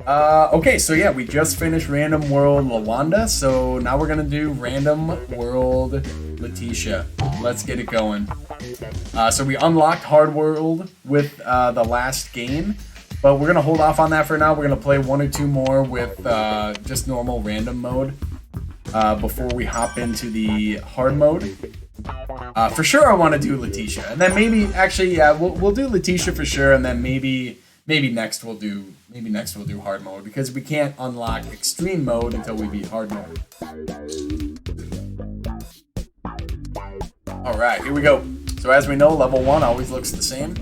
Okay, so yeah, we just finished Random World Lawanda, so now we're gonna do Random World Latisha. Let's get it going. So we unlocked Hard World with the last game, but we're gonna hold off on that for now. We're gonna play one or two more with just normal random mode before we hop into the hard mode. For sure, I want to do Latisha, and then maybe actually, yeah, we'll do Latisha for sure, and then maybe next we'll do hard mode because we can't unlock extreme mode until we beat hard mode. All right, here we go. So as we know, level 1 always looks the same.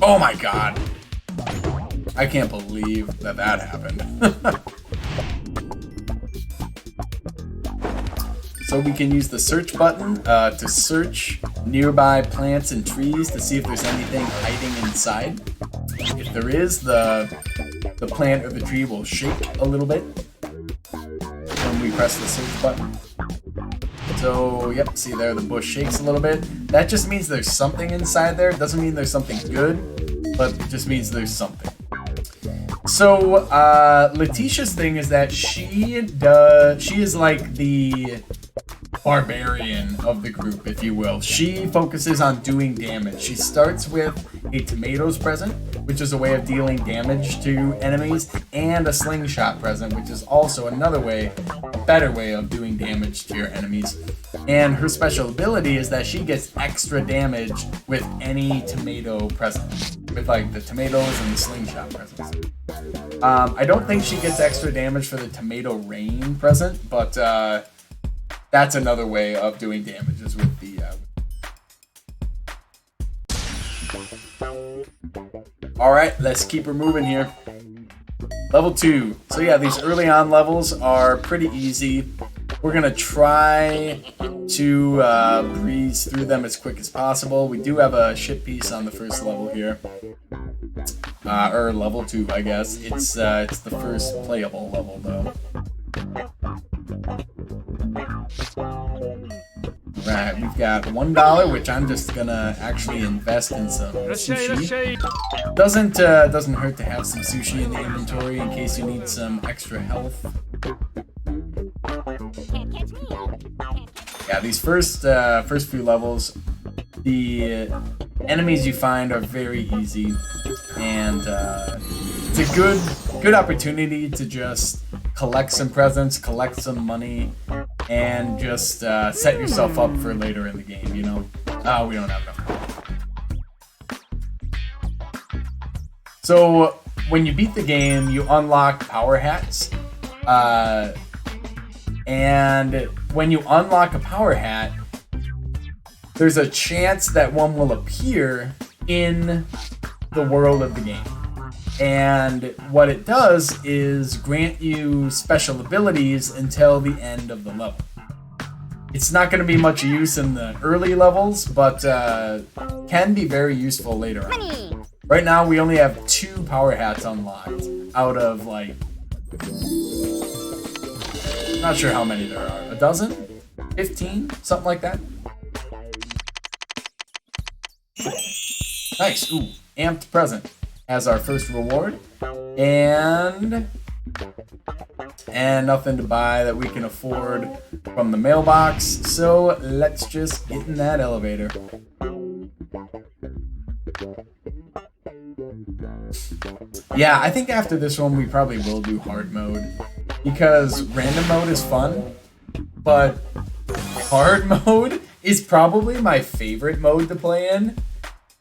Oh my god! I can't believe that happened. So we can use the search button to search nearby plants and trees to see if there's anything hiding inside. If there is, the plant or the tree will shake a little bit when we press the search button. So, yep, see there, the bush shakes a little bit. That just means there's something inside there. It doesn't mean there's something good, but it just means there's something. So, Latisha's thing is that she is like the barbarian of the group, if you will. She focuses on doing damage. She starts with a tomatoes present, which is a way of dealing damage to enemies, and a slingshot present, which is also another way, a better way of doing damage to your enemies. And her special ability is that she gets extra damage with any tomato present, with like the tomatoes and the slingshot presents. I don't think she gets extra damage for the tomato rain present, but that's another way of doing damages with the. All right, let's keep her moving here. Level 2. So yeah, these early on levels are pretty easy. We're gonna try to breeze through them as quick as possible. We do have a ship piece on the first level here, or level 2, I guess. It's the first playable level though. Right, we've got $1, which I'm just gonna actually invest in some sushi. Doesn't hurt to have some sushi in the inventory in case you need some extra health. Yeah, these first few levels, the enemies you find are very easy, and it's a good opportunity to just collect some presents, collect some money, and just set yourself up for later in the game, you know? Oh, we don't have enough. So, when you beat the game, you unlock power hats. And when you unlock a power hat, there's a chance that one will appear in the world of the game. And what it does is grant you special abilities until the end of the level. It's not going to be much use in the early levels, but can be very useful later on. Right now, we only have 2 power hats unlocked out of, like, not sure how many there are. A dozen? 15? Something like that? Nice. Ooh, amped present as our first reward, and nothing to buy that we can afford from the mailbox, so let's just get in that elevator. Yeah, I think after this one we probably will do hard mode, because random mode is fun, but hard mode is probably my favorite mode to play in.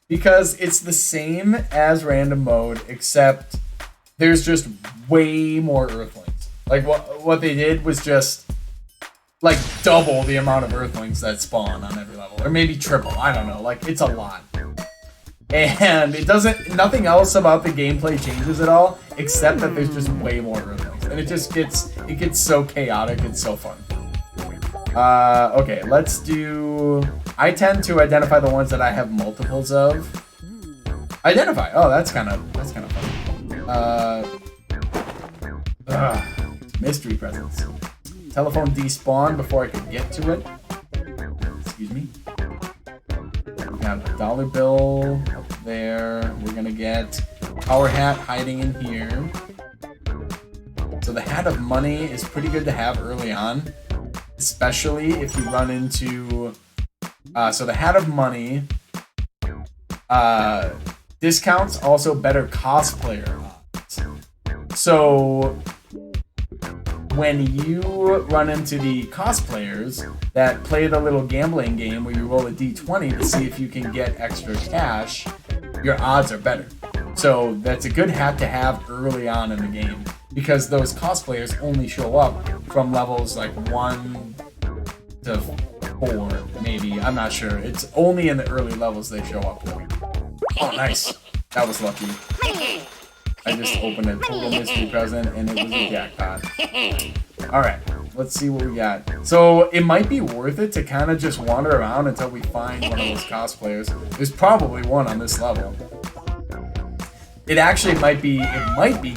Because it's the same as random mode, except there's just way more Earthlings. Like, what they did was just, like, double the amount of Earthlings that spawn on every level. Or maybe triple, I don't know. Like, it's a lot. And nothing else about the gameplay changes at all, except that there's just way more Earthlings. And it gets so chaotic, it's so fun. Okay, let's do... I tend to identify the ones that I have multiples of. Identify! Oh, that's kind of fun. Mystery presents. Telephone despawned before I could get to it. Excuse me. We have dollar bill up there. We're gonna get our hat hiding in here. So the hat of money is pretty good to have early on, especially if you run into. So the hat of money discounts also better cosplayer odds. So when you run into the cosplayers that play the little gambling game where you roll a d20 to see if you can get extra cash, your odds are better. So that's a good hat to have early on in the game because those cosplayers only show up from levels like 1 to 4, maybe. I'm not sure. It's only in the early levels they show up though. Oh, nice. That was lucky. I just opened a total mystery present and it was a jackpot. Alright, let's see what we got. So it might be worth it to kind of just wander around until we find one of those cosplayers. There's probably one on this level. It actually might be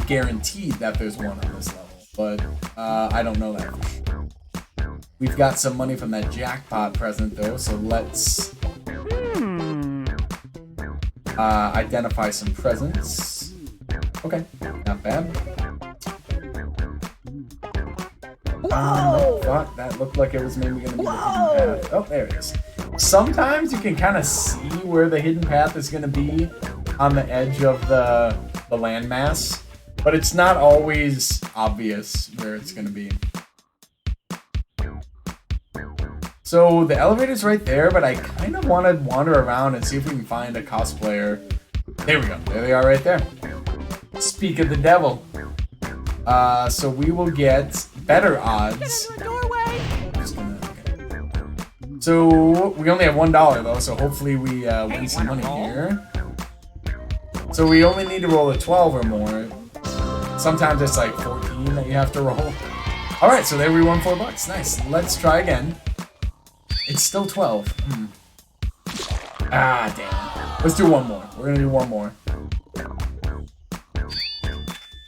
guaranteed that there's one on this level, but I don't know that for sure. We've got some money from that jackpot present though, so let's identify some presents. Okay, not bad. Fuck, that looked like it was maybe going to be the hidden path. Oh, there it is. Sometimes you can kind of see where the hidden path is going to be on the edge of the landmass, but it's not always obvious where it's going to be. So the elevator's right there, but I kind of want to wander around and see if we can find a cosplayer. There we go. There they are right there. Speak of the devil. So we will get better odds. So we only have $1 though, so hopefully we win some money here. So we only need to roll a 12 or more. Sometimes it's like 14 that you have to roll. All right, so there we won $4. Nice. Let's try again. It's still 12. Ah, damn. Let's do one more. We're gonna do one more.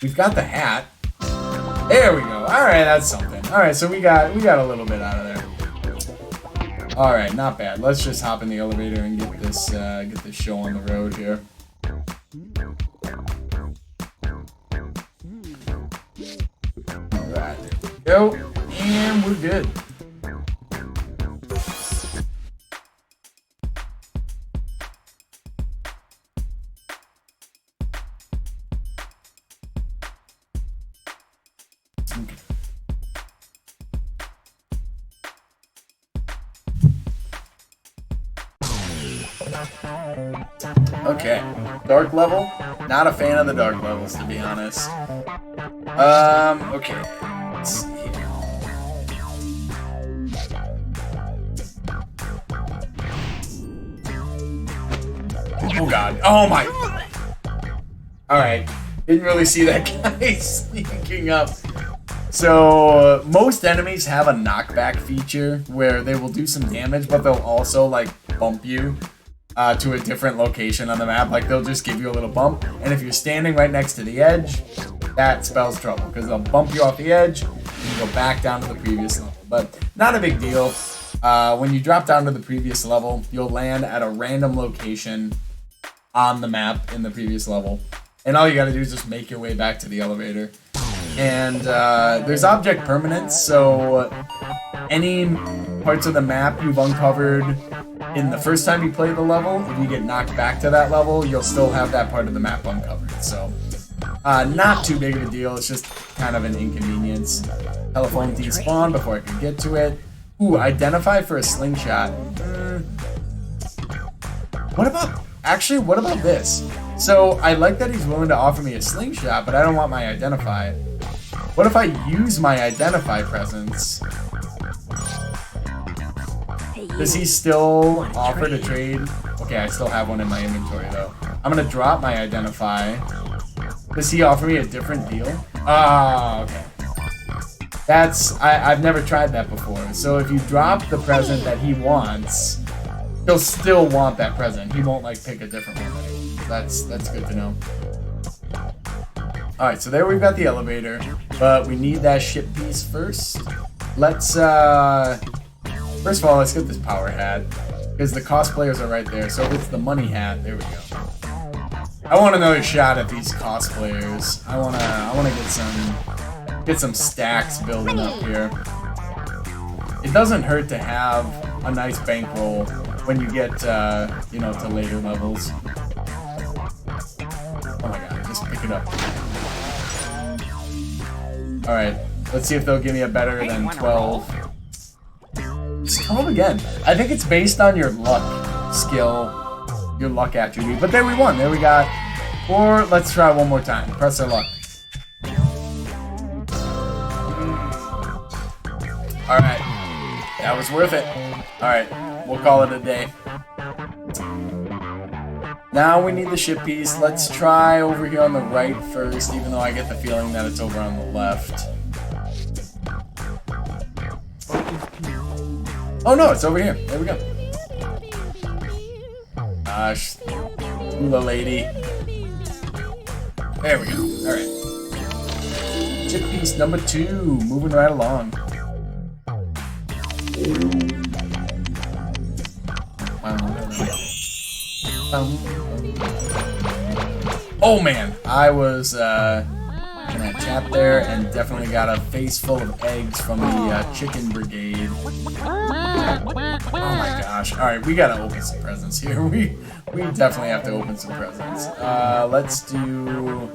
We've got the hat. There we go. All right, that's something. All right, so we got a little bit out of there. All right, not bad. Let's just hop in the elevator and get this show on the road here. All right, there we go, and we're good. Okay, dark level. Not a fan of the dark levels, to be honest. Okay. Let's see here. Oh god. Oh my. Alright. Didn't really see that guy sneaking up. So, most enemies have a knockback feature where they will do some damage, but they'll also, like, bump you to a different location on the map. Like, they'll just give you a little bump, and if you're standing right next to the edge, that spells trouble, because they'll bump you off the edge, and you go back down to the previous level. But not a big deal. When you drop down to the previous level, you'll land at a random location on the map in the previous level, and all you gotta do is just make your way back to the elevator. And there's object permanence, so any parts of the map you've uncovered in the first time you play the level, if you get knocked back to that level, you'll still have that part of the map uncovered. So, not too big of a deal, it's just kind of an inconvenience. Telephone despawned before I could get to it. Ooh, identify for a slingshot. What about this? So, I like that he's willing to offer me a slingshot, but I don't want my identify. What if I use my identify presence? Does he still offer to trade? Okay, I still have one in my inventory though. I'm gonna drop my identify. Does he offer me a different deal? Ah, okay. I've never tried that before. So if you drop the present that he wants, he'll still want that present. He won't like pick a different one. That's good to know. Alright, so there we've got the elevator, but we need that ship piece first. Let's first of all, let's get this power hat. Because the cosplayers are right there. So if it's the money hat, there we go. I want another shot at these cosplayers. I wanna get some stacks building up here. It doesn't hurt to have a nice bankroll when you get you know, to later levels. Oh my god, just pick it up. Alright, let's see if they'll give me a better than 12. It's 12 again. I think it's based on your luck skill, your luck attribute. But there we won. There we got. Or let's try one more time. Press our luck. Alright. That was worth it. Alright. We'll call it a day. Now we need the ship piece. Let's try over here on the right first, even though I get the feeling that it's over on the left. Oh no, it's over here. There we go. Gosh. Hula lady. There we go. Alright. Chip piece number 2. Moving right along. Oh man, I was in that chat there and definitely got a face full of eggs from the chicken brigade. Oh my gosh. Alright, we gotta open some presents here. We definitely have to open some presents. Let's do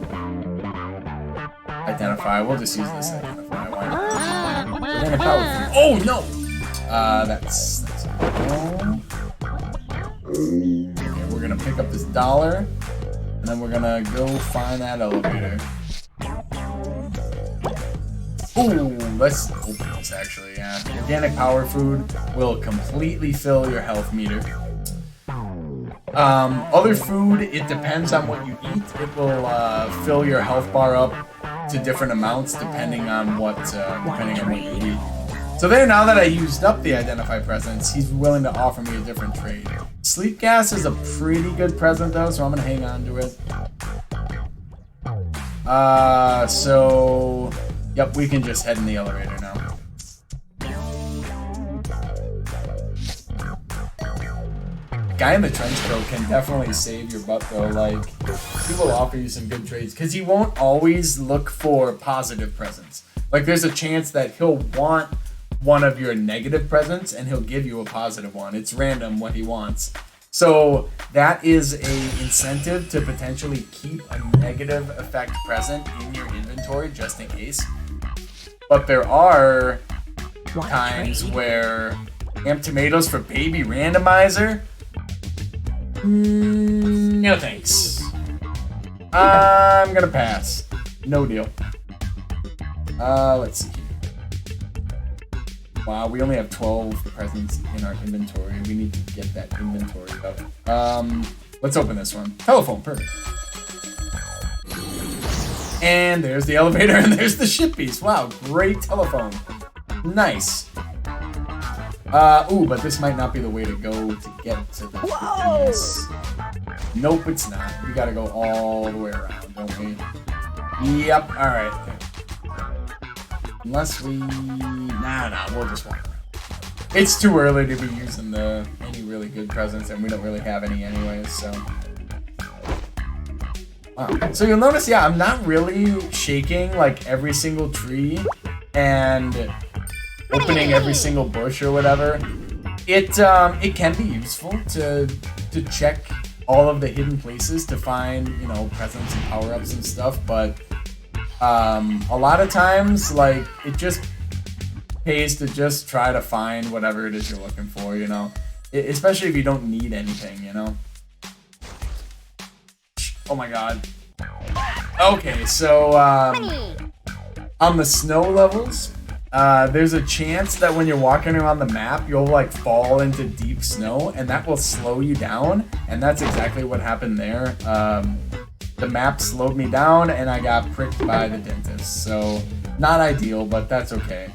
identify. We'll just use this identify. Why not? Oh no! That's okay, we're gonna pick up this dollar and then we're gonna go find that elevator. Ooh, let's open this actually, yeah. Organic power food will completely fill your health meter. Other food, it depends on what you eat. It will fill your health bar up to different amounts depending on what you eat. So there, now that I used up the identify presents, he's willing to offer me a different trade. Sleep gas is a pretty good present though, so I'm gonna hang on to it. So yep, we can just head in the elevator now. Guy in the trench coat can definitely save your butt though. Like, he will offer you some good trades because he won't always look for positive presents. Like, there's a chance that he'll want one of your negative presents and he'll give you a positive one. It's random what he wants. So that is a incentive to potentially keep a negative effect present in your inventory just in case. But there are times where ham tomatoes for baby randomizer. No thanks. I'm gonna pass. No deal. Let's see. Wow, we only have 12 presents in our inventory. We need to get that inventory up. Let's open this one. Telephone, perfect. And there's the elevator and there's the ship piece. Wow, great telephone. Nice. Ooh, but this might not be the way to go to get to the piece. Nope, it's not. We gotta go all the way around, don't we? Yep, alright. Unless we... Nah, we'll just walk around. It's too early to be using any really good presents, and we don't really have any anyways, so... Wow. So you'll notice, yeah, I'm not really shaking, like, every single tree, and opening every single bush or whatever. It can be useful to check all of the hidden places to find, you know, presents and power-ups and stuff, but... a lot of times, like, it just pays to just try to find whatever it is you're looking for, you know? Especially if you don't need anything, you know? Oh my god. Okay, so, on the snow levels, there's a chance that when you're walking around the map, you'll, like, fall into deep snow, and that will slow you down, and that's exactly what happened there. The map slowed me down and I got pricked by the dentist. So, not ideal, but that's okay.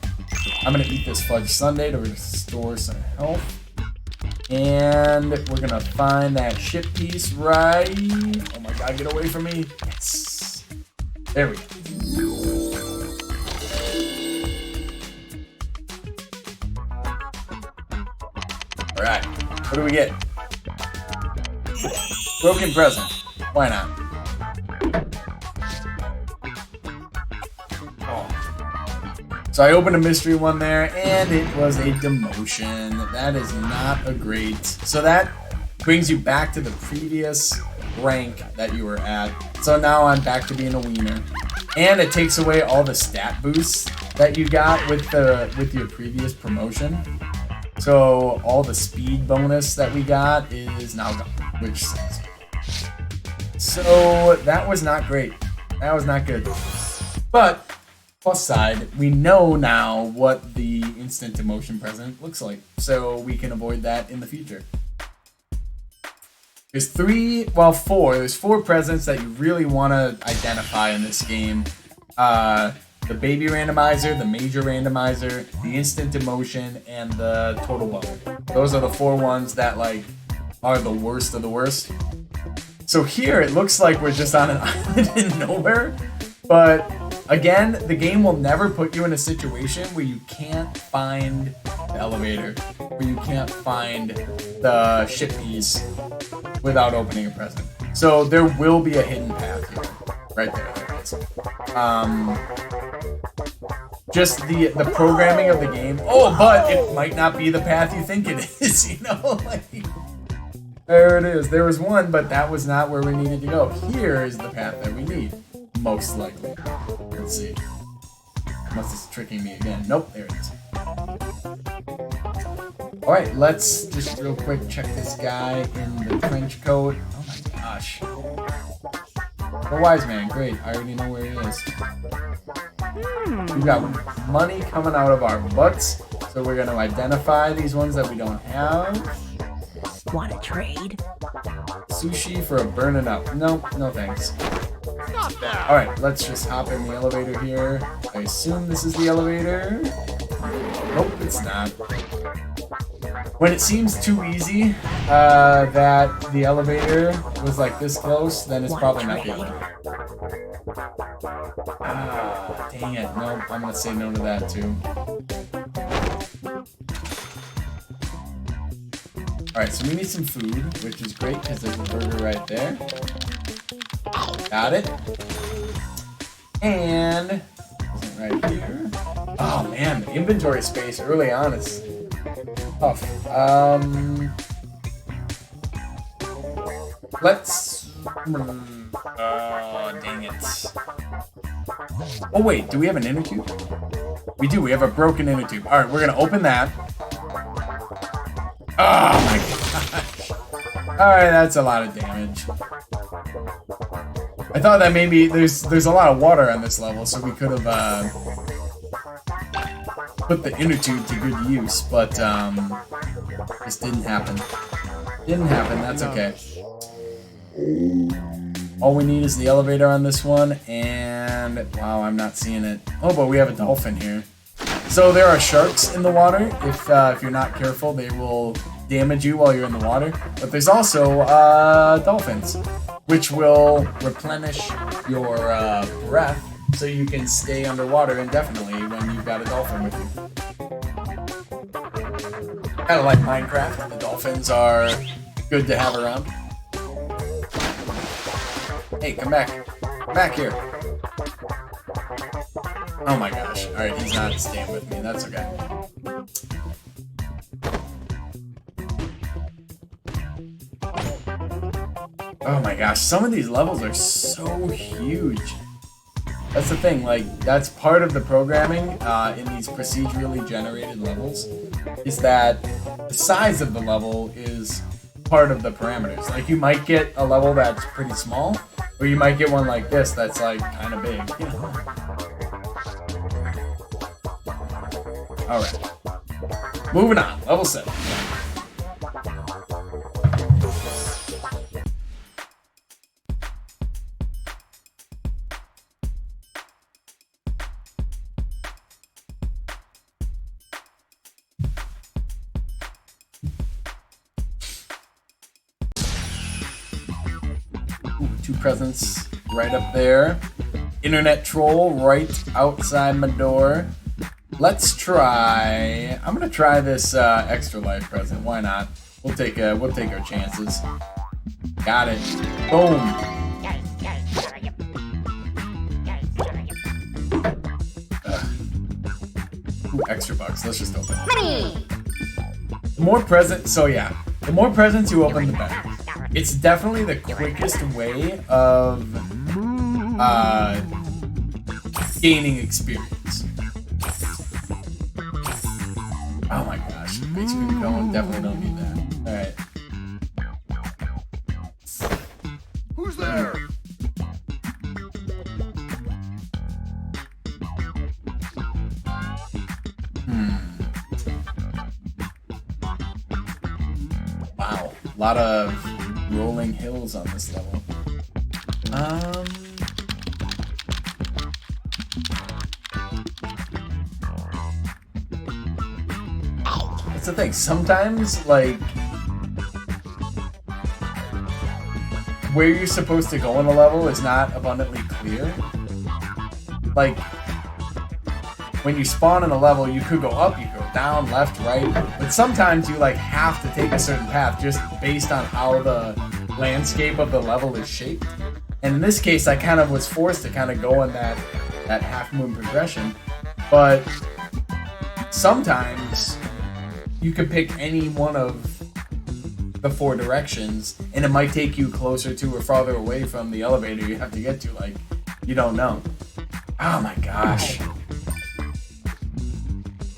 I'm gonna eat this fudge sundae to restore some health. And we're gonna find that ship piece right... Oh my god, get away from me. Yes. There we go. Alright. What do we get? Broken present. Why not? Oh. So I opened a mystery one there, and it was a demotion. That is not a great... So that brings you back to the previous rank that you were at. So now I'm back to being a wiener. And it takes away all the stat boosts that you got with your previous promotion. So all the speed bonus that we got is now gone, which sucks. So that was not great. That was not good. But plus side, we know now what the instant demotion present looks like, so we can avoid that in the future. There's there's four presents that you really want to identify in this game. The baby randomizer, the major randomizer, the instant demotion, and the total bummer. Those are the four ones that like are the worst of the worst. So here it looks like we're just on an island in nowhere, but again, the game will never put you in a situation where you can't find the elevator, where you can't find the ship piece without opening a present. So there will be a hidden path here. Right there. Just the programming of the game. Oh, but it might not be the path you think it is, you know? Like, there it is. There was one, but that was not where we needed to go. Here is the path that we need. Most likely. Let's see. Unless it's tricking me again. Nope, there it is. Alright, let's just real quick check this guy in the trench coat. Oh my gosh. The wise man, great. I already know where he is. We've got money coming out of our butts, so we're going to identify these ones that we don't have. Want to trade? Sushi for a burning up. No, no thanks. Not bad. Alright, let's just hop in the elevator here. I assume this is the elevator. Nope, it's not. When it seems too easy that the elevator was like this close, then it's probably not the elevator. Ah, dang it. No, I'm gonna say no to that too. Alright, so we need some food, which is great because there's a burger right there. Got it. And is it right here? Oh man, the inventory space early on is tough. Let's. Oh, dang it. Oh wait, do we have an inner tube? We do. We have a broken inner tube. All right, we're gonna open that. Oh my gosh. All right, that's a lot of damage. I thought that maybe there's a lot of water on this level, so we could have put the inner tube to good use, but this didn't happen. Didn't happen. That's okay. All we need is the elevator on this one, and wow, I'm not seeing it. Oh, but we have a dolphin here. So there are sharks in the water. If you're not careful, they will damage you while you're in the water. But there's also dolphins, which will replenish your breath, so you can stay underwater indefinitely when you've got a dolphin with you. Kind of like Minecraft. The dolphins are good to have around. Hey, come back. Come back here. Oh my gosh. Alright, he's not staying with me. That's okay. Oh my gosh, some of these levels are so huge. That's the thing, like, that's part of the programming in these procedurally generated levels, is that the size of the level is part of the parameters. Like, you might get a level that's pretty small, or you might get one like this that's, like, kind of big, you know? Alright. Moving on, level 7. Two presents right up there. Internet troll right outside my door. Let's try... I'm gonna try this extra life present. Why not? We'll take our chances. Got it. Boom. Ooh, extra bucks. Let's just open it. The more presents, the more presents you open, the better. It's definitely the quickest way of gaining experience. Oh my gosh, base cream cone, definitely don't need that. Alright. Who's there? Wow, a lot of rolling hills on this level. That's the thing. Sometimes, like, where you're supposed to go in a level is not abundantly clear. Like, when you spawn in a level, you could go up, you could go down, left, right, but sometimes you like have to take a certain path just based on how the landscape of the level is shaped. And in this case, I kind of was forced to kind of go in that half moon progression, but sometimes you could pick any one of the 4 directions, and it might take you closer to or farther away from the elevator you have to get to. Like, you don't know. Oh my gosh.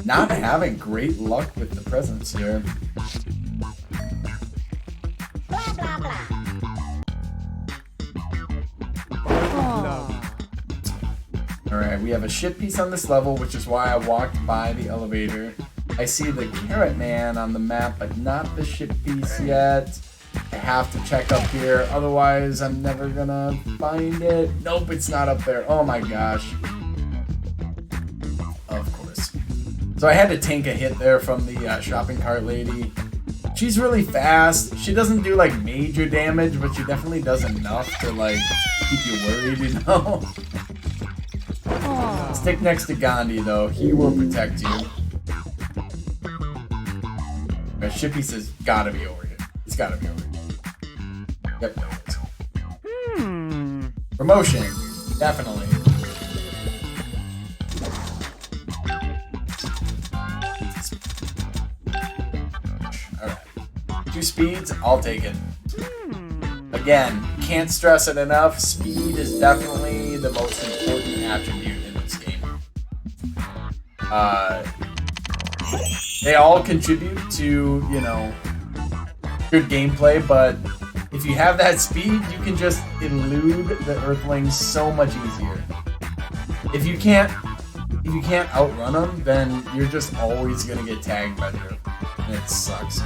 Not having great luck with the presents here. Blah, blah, blah. Alright, we have a ship piece on this level, which is why I walked by the elevator. I see the carrot man on the map, but not the ship piece yet. I have to check up here, otherwise I'm never gonna find it. Nope, it's not up there. Oh my gosh. Of course. So I had to tank a hit there from the shopping cart lady. She's really fast. She doesn't do like major damage, but she definitely does enough to like keep you worried, you know? Stick next to Gandhi though, he will protect you. The ship piece has gotta be over here. It's gotta be over here. Yep, there it is. Promotion, definitely. Alright. 2 speeds, I'll take it. Again, can't stress it enough. Speed is definitely the most important attribute in this game. They all contribute to, you know, good gameplay, but if you have that speed, you can just elude the Earthlings so much easier. If you can't outrun them, then you're just always gonna get tagged by the Earthlings, and it sucks.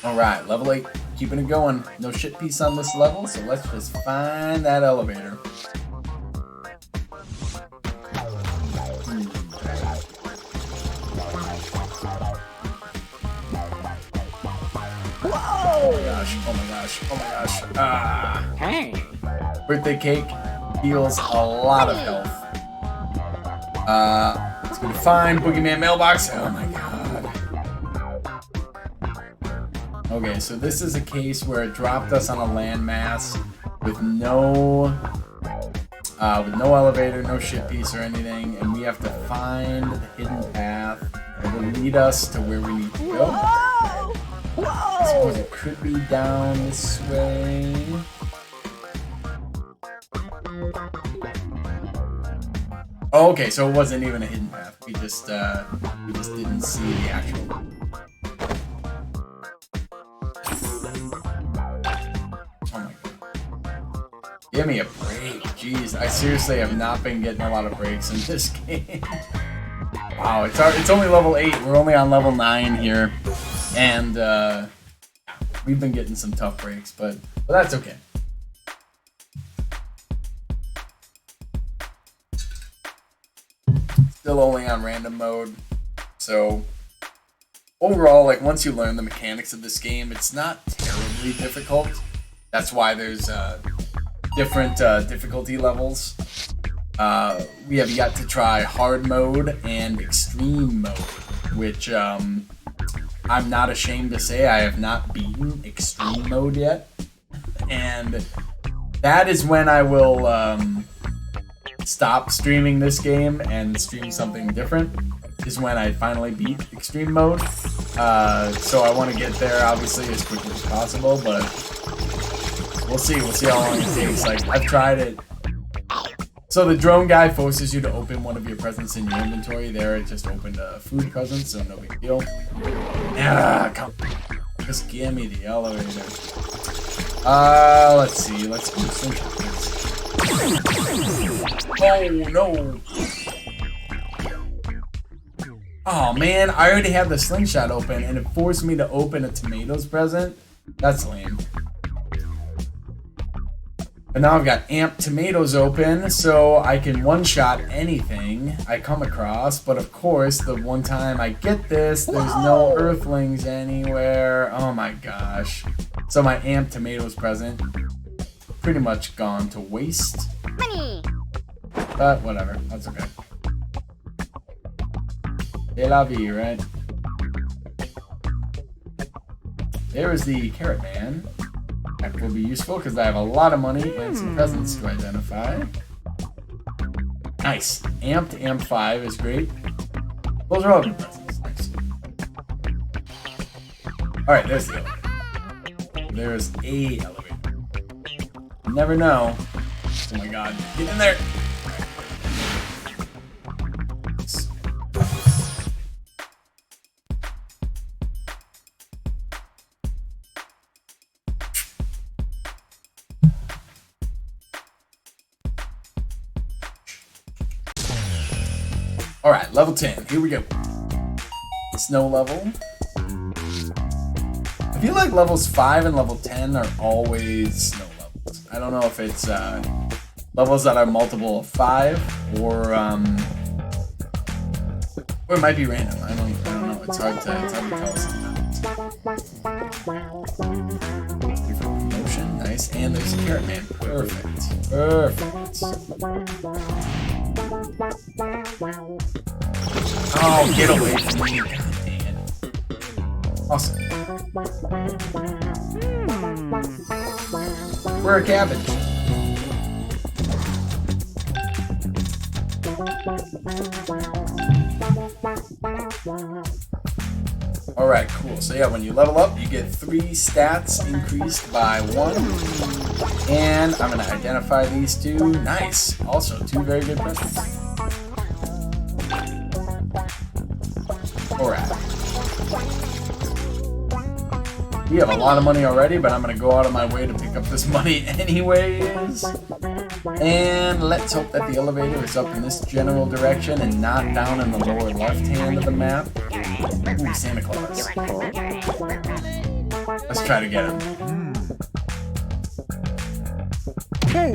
Alright, level 8. Keeping it going. No shit piece on this level, so let's just find that elevator. Oh my gosh, oh my gosh, oh my gosh. Ah. Hey. Birthday cake heals a lot of health. Let's go to find Boogeyman mailbox. Oh my god. Okay, so this is a case where it dropped us on a landmass with no elevator, no ship piece or anything, and we have to find the hidden path that will lead us to where we need to go. I suppose it could be down this way. Oh, okay, so it wasn't even a hidden path. We just didn't see the actual one. Give me a break. Jeez, I seriously have not been getting a lot of breaks in this game. Wow, it's only level 8. We're only on level 9 here. And we've been getting some tough breaks, but that's okay. Still still only on random mode. So overall, like once you learn the mechanics of this game, it's not terribly difficult. That's why there's different difficulty levels. We have yet to try hard mode and extreme mode, which I'm not ashamed to say I have not beaten extreme mode yet. And that is when I will stop streaming this game and stream something different, is when I finally beat extreme mode. So I want to get there obviously as quickly as possible, but we'll see how long it takes. Like, I've tried it. So the drone guy forces you to open one of your presents in your inventory. There, it just opened a food present, so no big deal. Come. Just give me the elevator. Let's see. Let's do some Oh, no. Oh, man. I already had the slingshot open, and it forced me to open a tomatoes present. That's lame. And now I've got amp tomatoes open, so I can one-shot anything I come across. But of course, the one time I get this, there's no earthlings anywhere. Oh my gosh. So my amp tomatoes present, pretty much gone to waste. Money. But whatever, that's okay. C'est la vie, right? There is the carrot man. That will be useful because I have a lot of money and some presents to identify. Nice. Amp to amp 5 is great. Those are all good presents. Nice. Alright, there's the elevator. There's a elevator. You never know. Oh my god. Get in there! Alright, level 10. Here we go. Snow level. I feel like levels 5 and level 10 are always snow levels. I don't know if it's levels that are multiple of 5 or it might be random. I don't know. It's hard to tell sometimes. Promotion, nice. And there's a carrot man. Perfect. Perfect. Oh, get away from me. God, man. Awesome. We're a cabbage. Alright, cool. So yeah, when you level up, you get 3 stats increased by 1. And I'm going to identify these 2. Nice. Also, 2 very good presents. Alright. We have a lot of money already, but I'm going to go out of my way to pick up this money anyways. And let's hope that the elevator is up in this general direction and not down in the lower left hand of the map. Ooh, Santa Claus. Let's try to get him.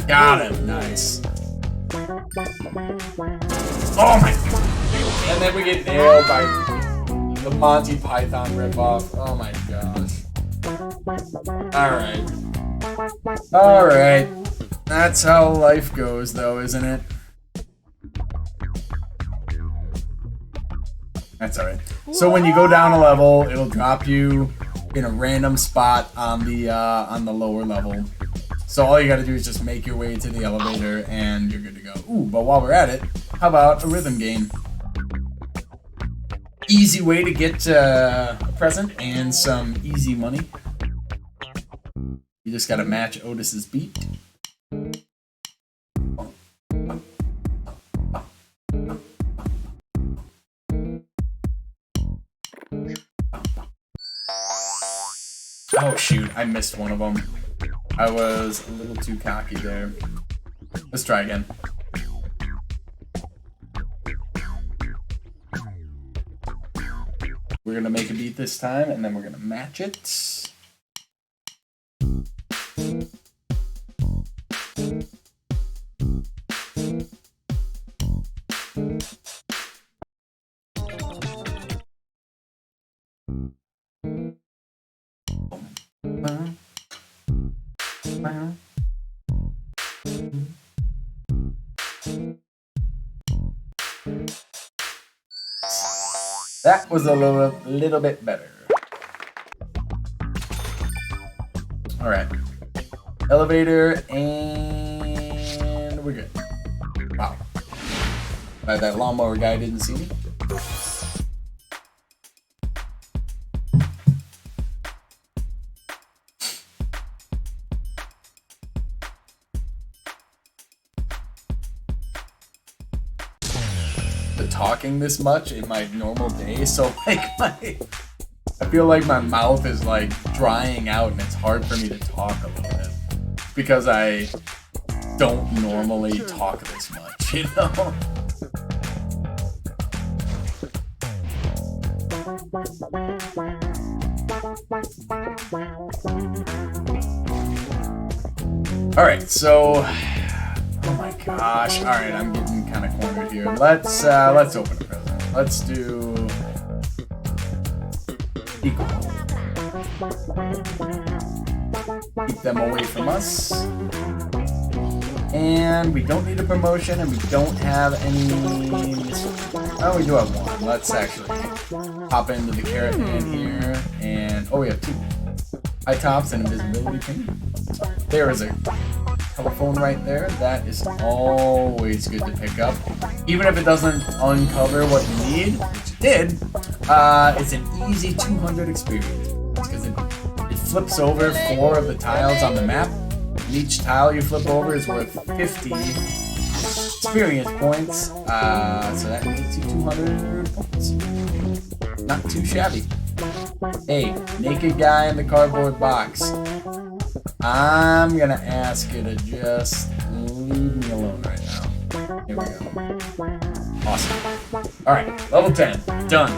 Got him. Nice. Oh my god. And then we get nailed by the Monty Python ripoff. Oh my gosh. Alright. Alright. That's how life goes, though, isn't it? That's alright. So when you go down a level, it'll drop you in a random spot on the lower level. So all you gotta do is just make your way to the elevator and you're good to go. Ooh, but while we're at it, how about a rhythm game? Easy way to get a present and some easy money. You just gotta match Otis's beat. Oh shoot, I missed one of them. I was a little too cocky there. Let's try again. We're gonna make a beat this time and then we're gonna match it. That was a little bit better. All right, elevator, and we're good. Wow. That lawnmower guy didn't see me. Talking this much in my normal day, so like I feel like my mouth is like drying out and it's hard for me to talk a little bit because I don't normally talk this much, you know? Alright, so oh my gosh. Alright, I'm getting kind of cornered here. Let's open a present. Let's do equal. Keep them away from us. And we don't need a promotion, and we don't have any. Oh, we do have one. Let's actually hop into the carrot man here. And oh, we have two. High tops and invisibility ping. There is a telephone right there. That is always good to pick up. Even if it doesn't uncover what you need, which it did, it's an easy 200 experience. Because it flips over 4 of the tiles on the map. And each tile you flip over is worth 50 experience points. So that makes you 200 points. Not too shabby. Hey, naked guy in the cardboard box. I'm gonna ask you to just leave me alone right now. Here we go. Awesome. Alright, level 10. Done.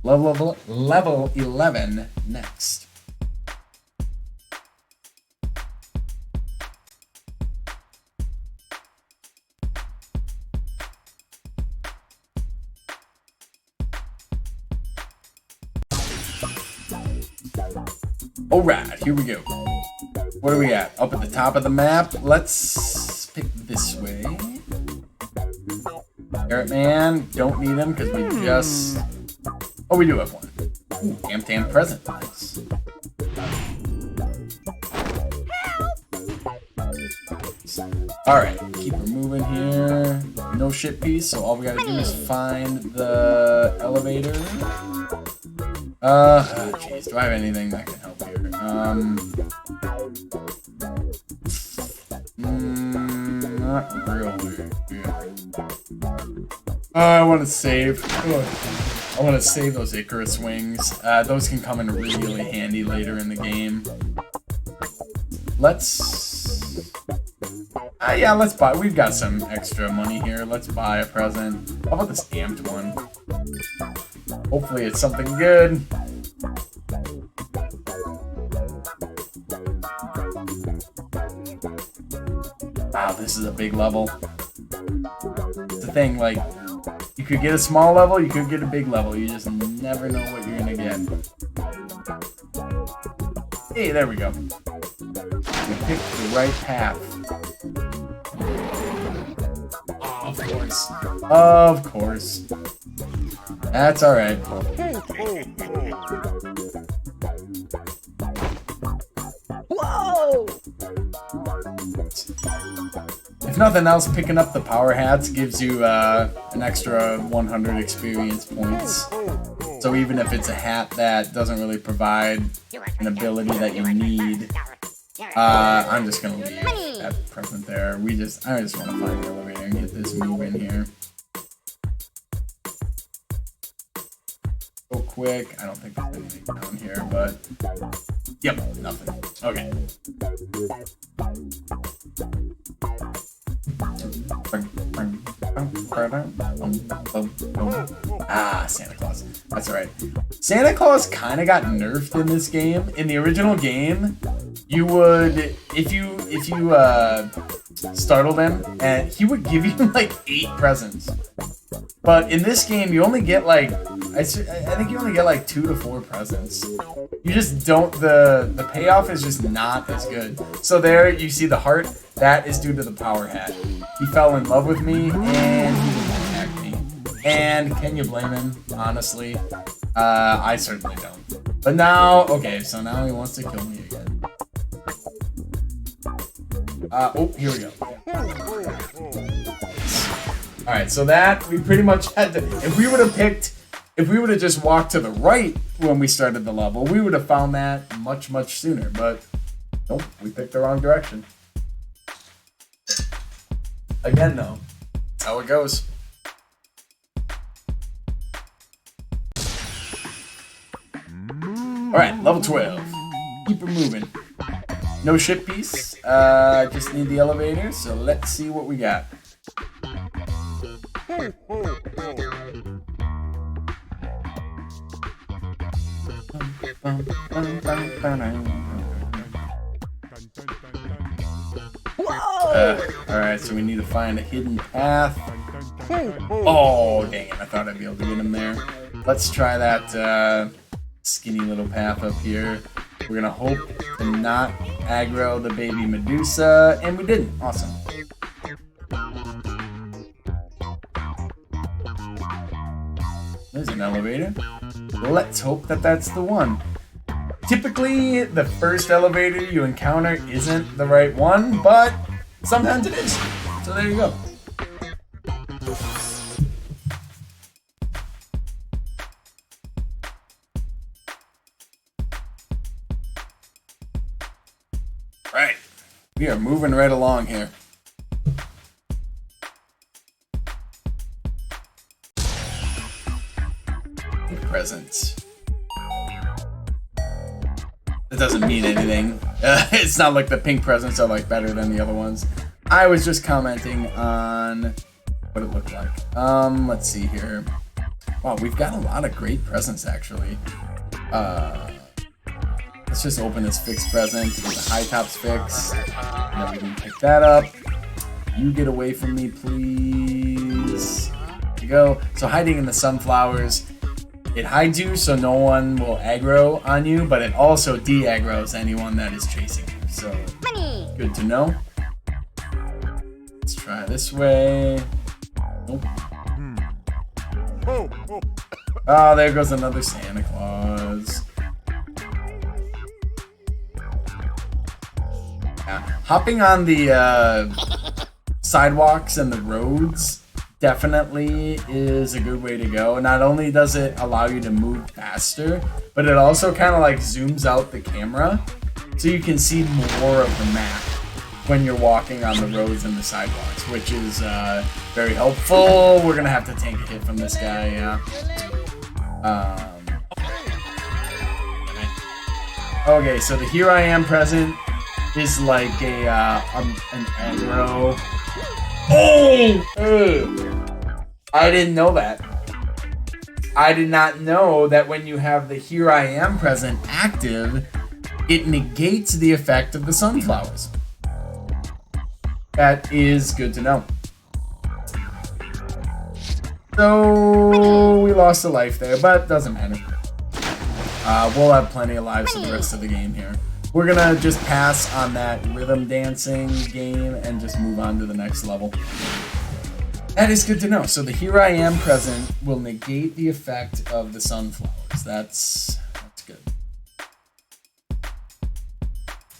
Level 11 next. Alright, here we go. What are we at? Up at the top of the map. Let's pick this way. Carrot Man, don't need him because we just... Oh, we do have one. Ooh, Amtan present. Nice. Alright, keep her moving here. No shit piece, so all we gotta do is find the elevator. Jeez, do I have anything that can help here? Not really. I want to save. I want to save those Icarus wings. Those can come in really handy later in the game. Let's... yeah, let's buy. We've got some extra money here. Let's buy a present. How about this amped one? Hopefully it's something good. Wow, this is a big level. It's the thing, like, you could get a small level, you could get a big level. You just never know what you're gonna get. Hey, there we go. We picked the right path. Oh, of course. Of course. That's alright. Whoa! If nothing else, picking up the power hats gives you an extra 100 experience points. So even if it's a hat that doesn't really provide an ability that you need, I'm just gonna leave that present there. I just want to find the elevator and get this moving here. So quick. I don't think there's anything down here, but yep, nothing. Okay. Ah, Santa Claus. That's alright. Santa Claus kind of got nerfed in this game. In the original game, you would, if you startled him, and he would give you like 8 presents. But in this game, you only get like, I think you only get like 2 to 4 presents. You just don't, the payoff is just not as good. So there you see the heart, that is due to the power hat. He fell in love with me and he attacked me. And can you blame him, honestly? I certainly don't. But now, okay, so now he wants to kill me again. Oh, here we go. Alright, so that, we pretty much had to, if we would have just walked to the right when we started the level, we would have found that much, much sooner, but nope, we picked the wrong direction. Again, though, that's how it goes. Alright, level 12. Keep it moving. No ship piece, just need the elevator, so let's see what we got. Alright, so we need to find a hidden path. Oh, dang it, I thought I'd be able to get him there. Let's try that skinny little path up here. We're gonna hope to not aggro the baby Medusa, and we didn't. Awesome. There's an elevator. Let's hope that that's the one. Typically, the first elevator you encounter isn't the right one, but sometimes it is. So there you go. Right. We are moving right along here. Presents. It doesn't mean anything. It's not like the pink presents are like better than the other ones. I was just commenting on what it looked like. Let's see here. Wow, we've got a lot of great presents actually. Let's just open this fixed present to get the high tops fix. And then we can pick that up. You get away from me, please. There you go. So hiding in the sunflowers. It hides you so no one will aggro on you, but it also de-aggroes anyone that is chasing you. So, good to know. Let's try this way. Nope. Oh, there goes another Santa Claus. Yeah. Hopping on the sidewalks and the roads definitely is a good way to go. Not only does it allow you to move faster, but it also kind of like zooms out the camera so you can see more of the map when you're walking on the roads and the sidewalks, which is very helpful. We're gonna have to tank a hit from this guy, yeah. Okay, so the Here I Am present is like an aggro. Oh! I didn't know that. I did not know that when you have the Here I Am present active, it negates the effect of the sunflowers. That is good to know. So we lost a life there, but doesn't matter. We'll have plenty of lives for the rest of the game here. We're gonna just pass on that rhythm dancing game and just move on to the next level. That is good to know. So the Here I Am present will negate the effect of the sunflowers. That's good.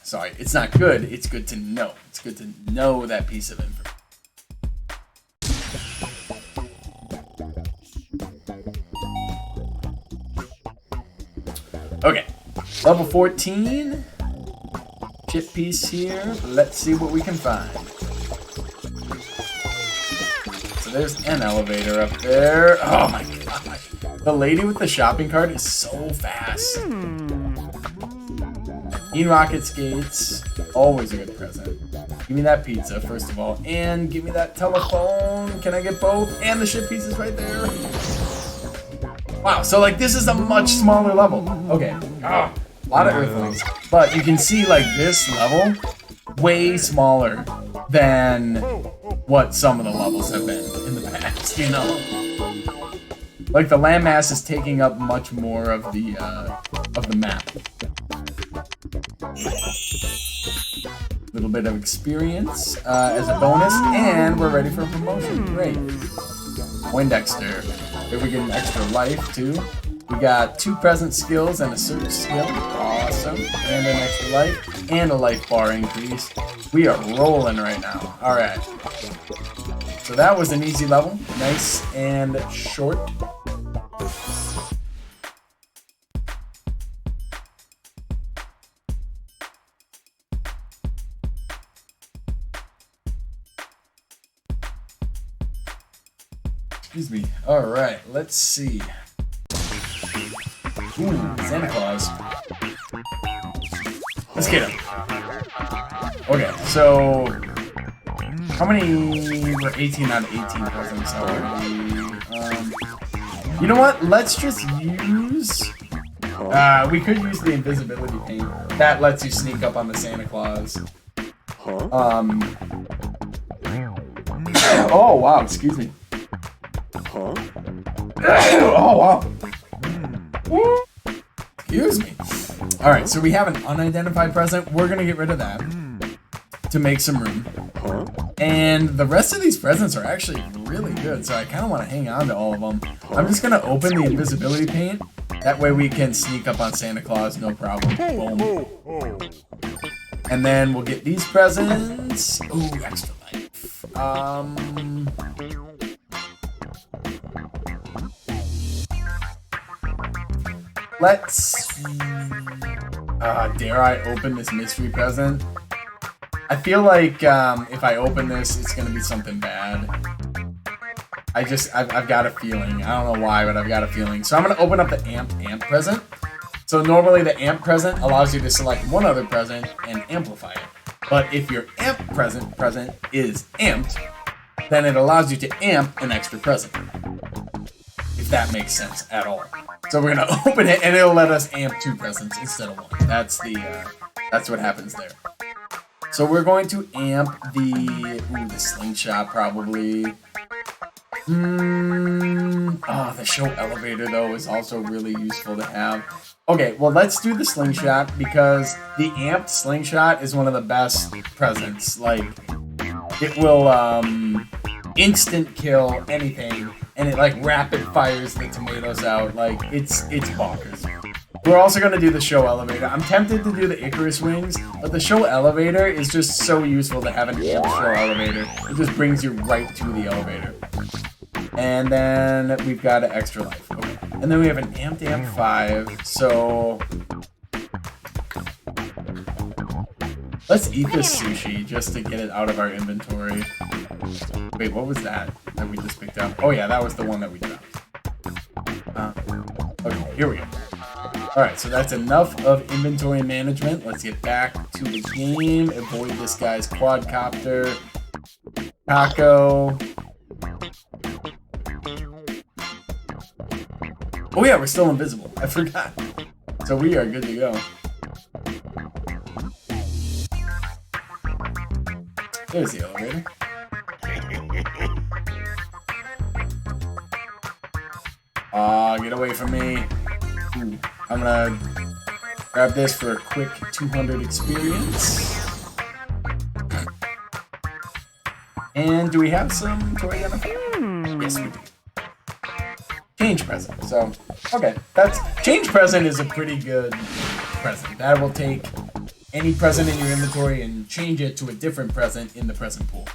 Sorry, it's not good. It's good to know. It's good to know that piece of information. Okay, level 14. Chip piece here. Let's see what we can find. So there's an elevator up there. Oh my gosh. The lady with the shopping cart is so fast. Eat rocket skates. Always a good present. Give me that pizza, first of all. And give me that telephone. Can I get both? And the ship piece is right there. Wow, so like this is a much smaller level. Okay. A lot of Earthlings. But you can see like this level way smaller than what some of the levels have been in the past, you know? Like the landmass is taking up much more of the map. Little bit of experience as a bonus, and we're ready for a promotion. Great. Poindexter. Here we get an extra life too. We got 2 present skills and a search skill. Awesome. And an extra life and a life bar increase. We are rolling right now. Alright. So that was an easy level. Nice and short. Excuse me. Alright, let's see. Ooh, Santa Claus. Let's get him. Okay, so how many were 18 out of 18 presents already? You know what? Let's just use. We could use the invisibility paint. That lets you sneak up on the Santa Claus. Oh wow! Excuse me. Oh wow! Excuse me. All right, so we have an unidentified present. We're gonna get rid of that to make some room. And the rest of these presents are actually really good, so I kind of want to hang on to all of them. I'm just gonna open the invisibility paint. That way we can sneak up on Santa Claus, no problem. Boom. And then we'll get these presents. Ooh, extra life. Let's. Dare I open this mystery present? I feel like if I open this, it's gonna be something bad. I've got a feeling. I don't know why, but I've got a feeling. So I'm gonna open up the amp present. So normally the amp present allows you to select one other present and amplify it. But if your amp present is amped, then it allows you to amp an extra present. If that makes sense at all. So we're gonna open it and it'll let us amp 2 presents instead of 1. That's what happens there. So we're going to amp the slingshot probably. The show elevator though is also really useful to have. Okay, well let's do the slingshot because the amped slingshot is one of the best presents. Like, it will instant kill anything, and it like rapid fires the tomatoes out. Like, it's bonkers. We're also gonna do the show elevator. I'm tempted to do the Icarus wings, but the show elevator is just so useful to have an amped show elevator. It just brings you right to the elevator. And then we've got an extra life. Okay. And then we have an amped amp 5. So let's eat this sushi just to get it out of our inventory. Wait, what was that we just picked up? Oh yeah, that was the one that we dropped. Okay, here we go. Alright, so that's enough of inventory management. Let's get back to the game. Avoid this guy's quadcopter. Taco. Oh yeah, we're still invisible. I forgot. So we are good to go. There's the elevator. Get away from me. Ooh, I'm gonna grab this for a quick 200 experience. And do we have some Toejam? Yes, we do. Change present. So, okay, change present is a pretty good present. That will take any present in your inventory and change it to a different present in the present pool.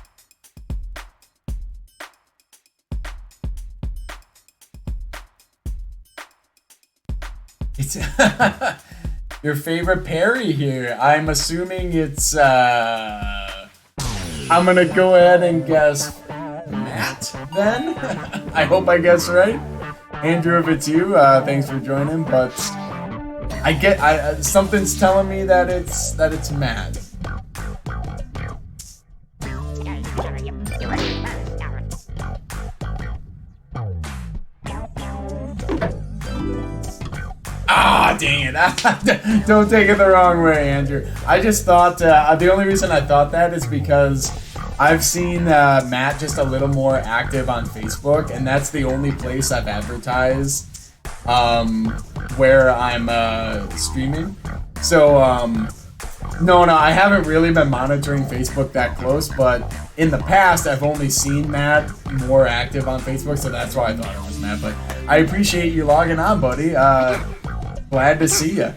It's your favorite parry here. I'm assuming it's I'm gonna go ahead and guess Matt then. I hope I guess right. Andrew, if it's you, thanks for joining, but something's telling me that it's Matt. Ah, dang it. Don't take it the wrong way, Andrew. I just thought, the only reason I thought that is because I've seen Matt just a little more active on Facebook, and that's the only place I've advertised where I'm streaming. So, no, I haven't really been monitoring Facebook that close, but in the past, I've only seen Matt more active on Facebook, so that's why I thought it was Matt. But I appreciate you logging on, buddy. Glad to see you.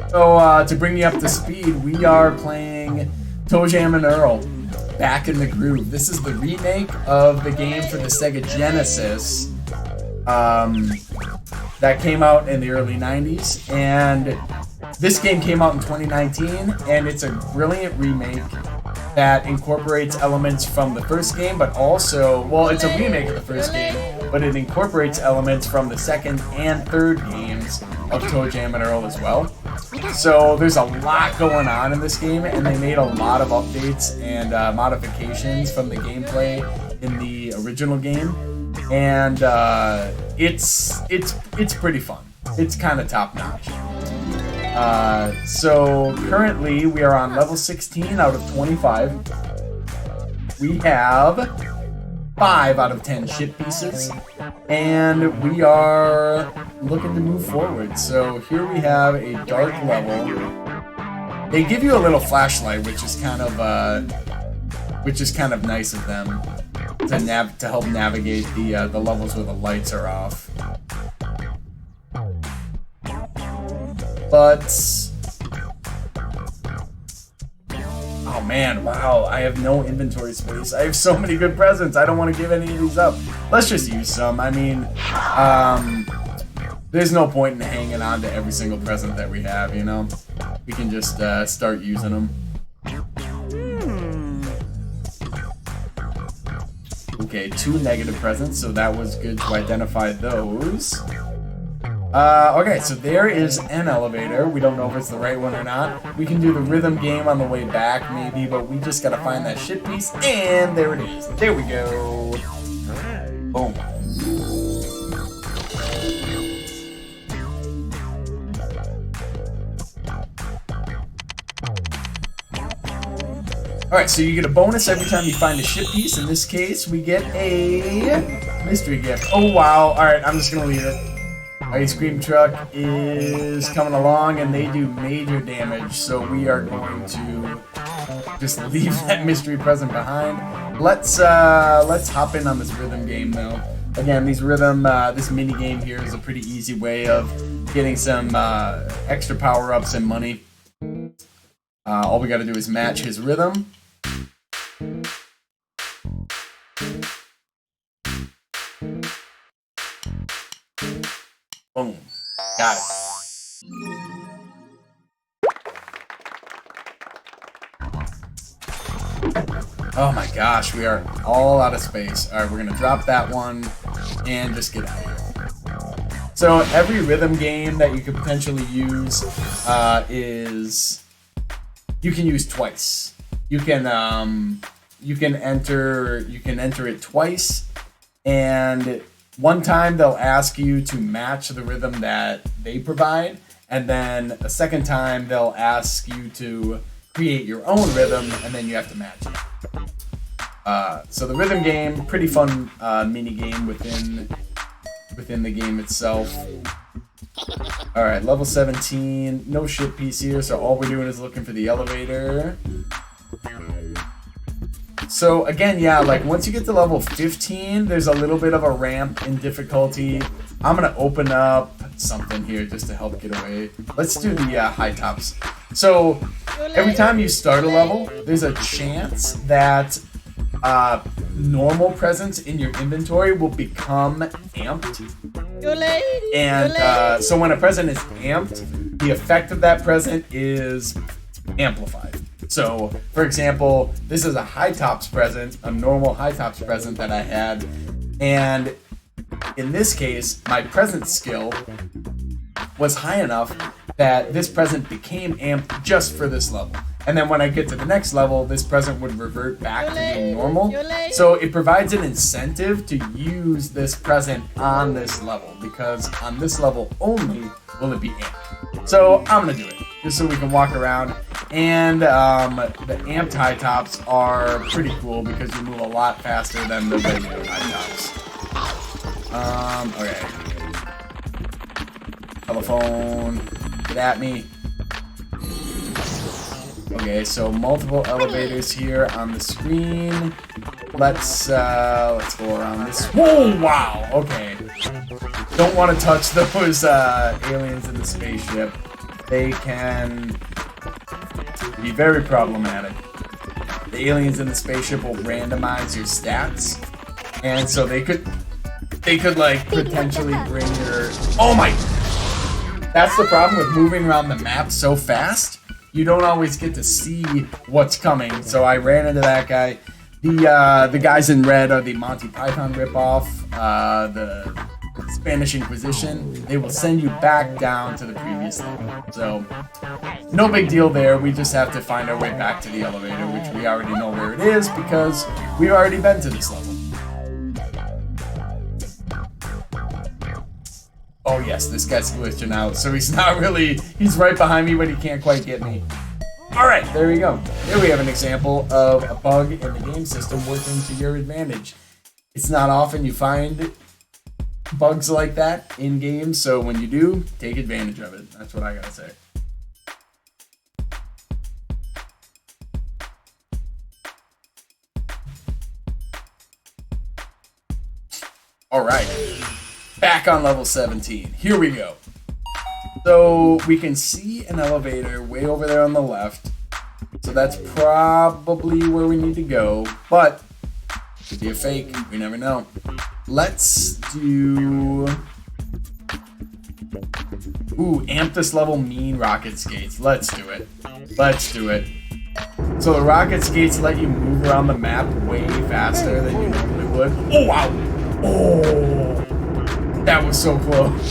So, to bring you up to speed, we are playing Toejam and Earl, Back in the Groove. This is the remake of the game for the Sega Genesis that came out in the early 90s, and this game came out in 2019, and it's a brilliant remake that incorporates elements from the first game, but also, well, it's a remake of the first game, but it incorporates elements from the second and third games of Toejam and Earl as well. So there's a lot going on in this game, and they made a lot of updates and modifications from the gameplay in the original game, and it's pretty fun. It's kind of top notch. So currently we are on level 16 out of 25. We have 5 out of 10 ship pieces, and we are looking to move forward. So here we have a dark level. They give you a little flashlight, which is kind of nice of them to help navigate the levels where the lights are off. But oh man, wow, I have no inventory space. I have so many good presents. I don't want to give any of these up. Let's just use some. I mean, there's no point in hanging on to every single present that we have, you know? We can just start using them. Okay, 2 negative presents, so that was good to identify those. Okay, so there is an elevator. We don't know if it's the right one or not. We can do the rhythm game on the way back, maybe, but we just gotta find that ship piece, and there it is. There we go. Boom. Alright, so you get a bonus every time you find a ship piece. In this case, we get a mystery gift. Oh, wow. Alright, I'm just gonna leave it. Ice cream truck is coming along, and they do major damage, so we are going to just leave that mystery present behind. Let's hop in on this rhythm game, though. Again, this mini game here is a pretty easy way of getting some extra power-ups and money. All we got to do is match his rhythm. Boom. Got it. Oh my gosh, we are all out of space. Alright, we're gonna drop that one and just get out of here. So every rhythm game that you could potentially use is you can use twice. You can enter it twice, and one time they'll ask you to match the rhythm that they provide, and then a second time they'll ask you to create your own rhythm, and then you have to match it. So the rhythm game, pretty fun mini game within the game itself. Alright, level 17, no ship piece here, so all we're doing is looking for the elevator. So again, yeah, like once you get to level 15, there's a little bit of a ramp in difficulty. I'm gonna open up something here just to help get away. Let's do the high tops. So every time you start a level, there's a chance that normal presents in your inventory will become amped. And so when a present is amped, the effect of that present is amplified. So, for example, this is a high tops present, a normal high tops present that I had, and in this case, my present skill was high enough that this present became amped just for this level. And then when I get to the next level, this present would revert back to being normal. So it provides an incentive to use this present on this level, because on this level only will it be amped. So I'm gonna do it, just so we can walk around And the amped high tops are pretty cool because you move a lot faster than the regular high tops. Okay. Telephone, get at me. Okay, so multiple elevators here on the screen. Let's go around this. Whoa, wow, okay. Don't want to touch those aliens in the spaceship. They can be very problematic. The aliens in the spaceship will randomize your stats, and so they could like potentially bring your. Oh my! That's the problem with moving around the map so fast. You don't always get to see what's coming. So I ran into that guy. The guys in red are the Monty Python ripoff. The Spanish Inquisition. They will send you back down to the previous level. So no big deal there. We just have to find our way back to the elevator, which we already know where it is because we've already been to this level. Oh yes, this guy's glitching out, so he's not really, he's right behind me, but he can't quite get me. Alright, there we go. There we have an example of a bug in the game system working to your advantage. It's not often you find bugs like that in games, so when you do, take advantage of it. That's what I gotta say. Alright. Back on level 17. Here we go. So we can see an elevator way over there on the left. So that's probably where we need to go. But could be a fake. We never know. Let's do. Ooh, amp this level mean rocket skates. Let's do it. Let's do it. So the rocket skates let you move around the map way faster than you normally would. Oh wow! Oh. That was so close.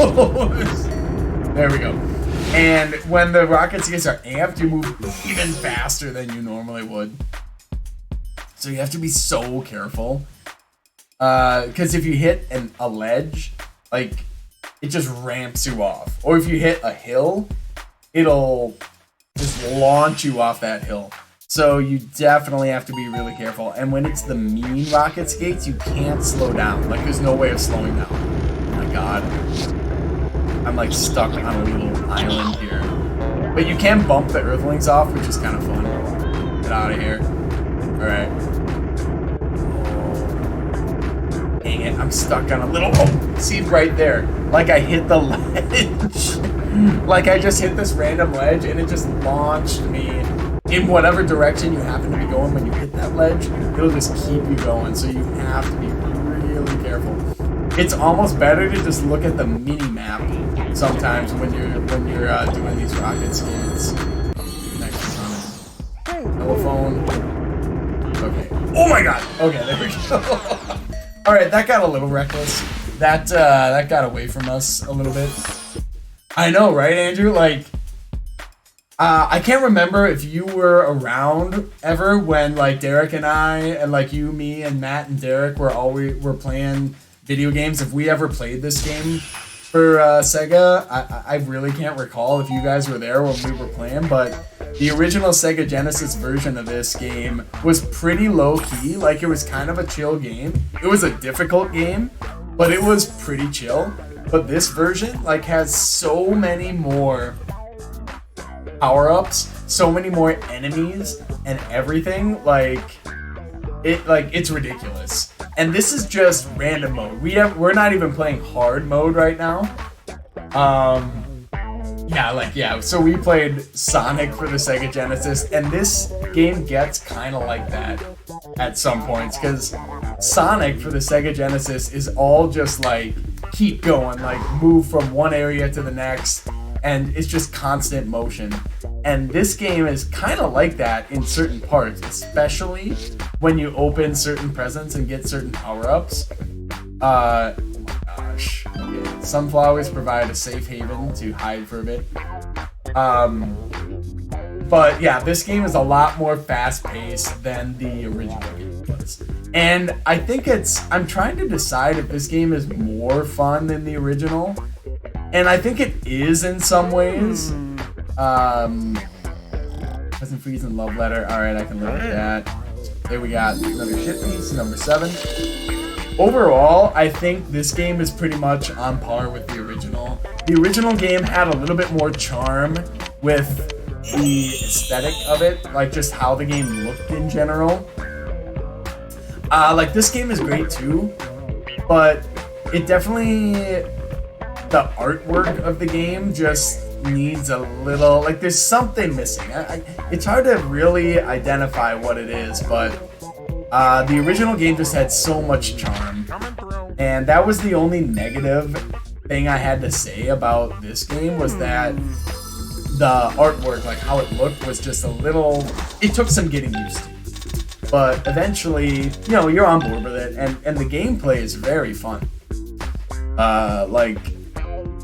There we go. And when the rocket skates are amped, you move even faster than you normally would. So you have to be so careful. Because if you hit a ledge, like, it just ramps you off. Or if you hit a hill, it'll just launch you off that hill. So you definitely have to be really careful. And when it's the mean rocket skates, you can't slow down. Like, there's no way of slowing down. God, I'm like stuck on a little island here. But you can bump the Earthlings off, which is kind of fun. Get out of here. Alright. Dang it, I'm stuck on a little. Oh, see right there. Like I hit the ledge. Like I just hit this random ledge and it just launched me in whatever direction you happen to be going when you hit that ledge. It'll just keep you going. So you have to be really careful. It's almost better to just look at the mini map sometimes when you're doing these rocket skates. Next comment. Telephone. Okay. Oh my god. Okay, there we go. All right, that got a little reckless. That got away from us a little bit. I know, right, Andrew? Like, I can't remember if you were around ever when like Derek and I and like you, me, and Matt and Derek were playing video games. If we ever played this game for Sega, I really can't recall if you guys were there when we were playing, but the original Sega Genesis version of this game was pretty low-key. Like, it was kind of a chill game. It was a difficult game, but it was pretty chill. But this version, like, has so many more power-ups, so many more enemies and everything. It's ridiculous. And this is just random mode. We're not even playing hard mode right now. So we played Sonic for the Sega Genesis, and this game gets kind of like that at some points, because Sonic for the Sega Genesis is all just like keep going, like move from one area to the next, and it's just constant motion. And this game is kind of like that in certain parts, especially when you open certain presents and get certain power-ups. Oh my gosh. Okay. Sunflowers provide a safe haven to hide for a bit. But yeah, this game is a lot more fast-paced than the original game was. And I think I'm trying to decide if this game is more fun than the original. And I think it is in some ways. Cousin Freeze and Love Letter. Alright, I can live with that. There we got another ship piece, number 7. Overall, I think this game is pretty much on par with the original. The original game had a little bit more charm with the aesthetic of it, like just how the game looked in general. Like this game is great too, but it definitely, the artwork of the game just needs a little, like there's something missing. It's hard to really identify what it is, but the original game just had so much charm, and that was the only negative thing I had to say about this game, was that the artwork, like how it looked, was just a little, it took some getting used to. But eventually, you know, you're on board with it, and the gameplay is very fun. Like,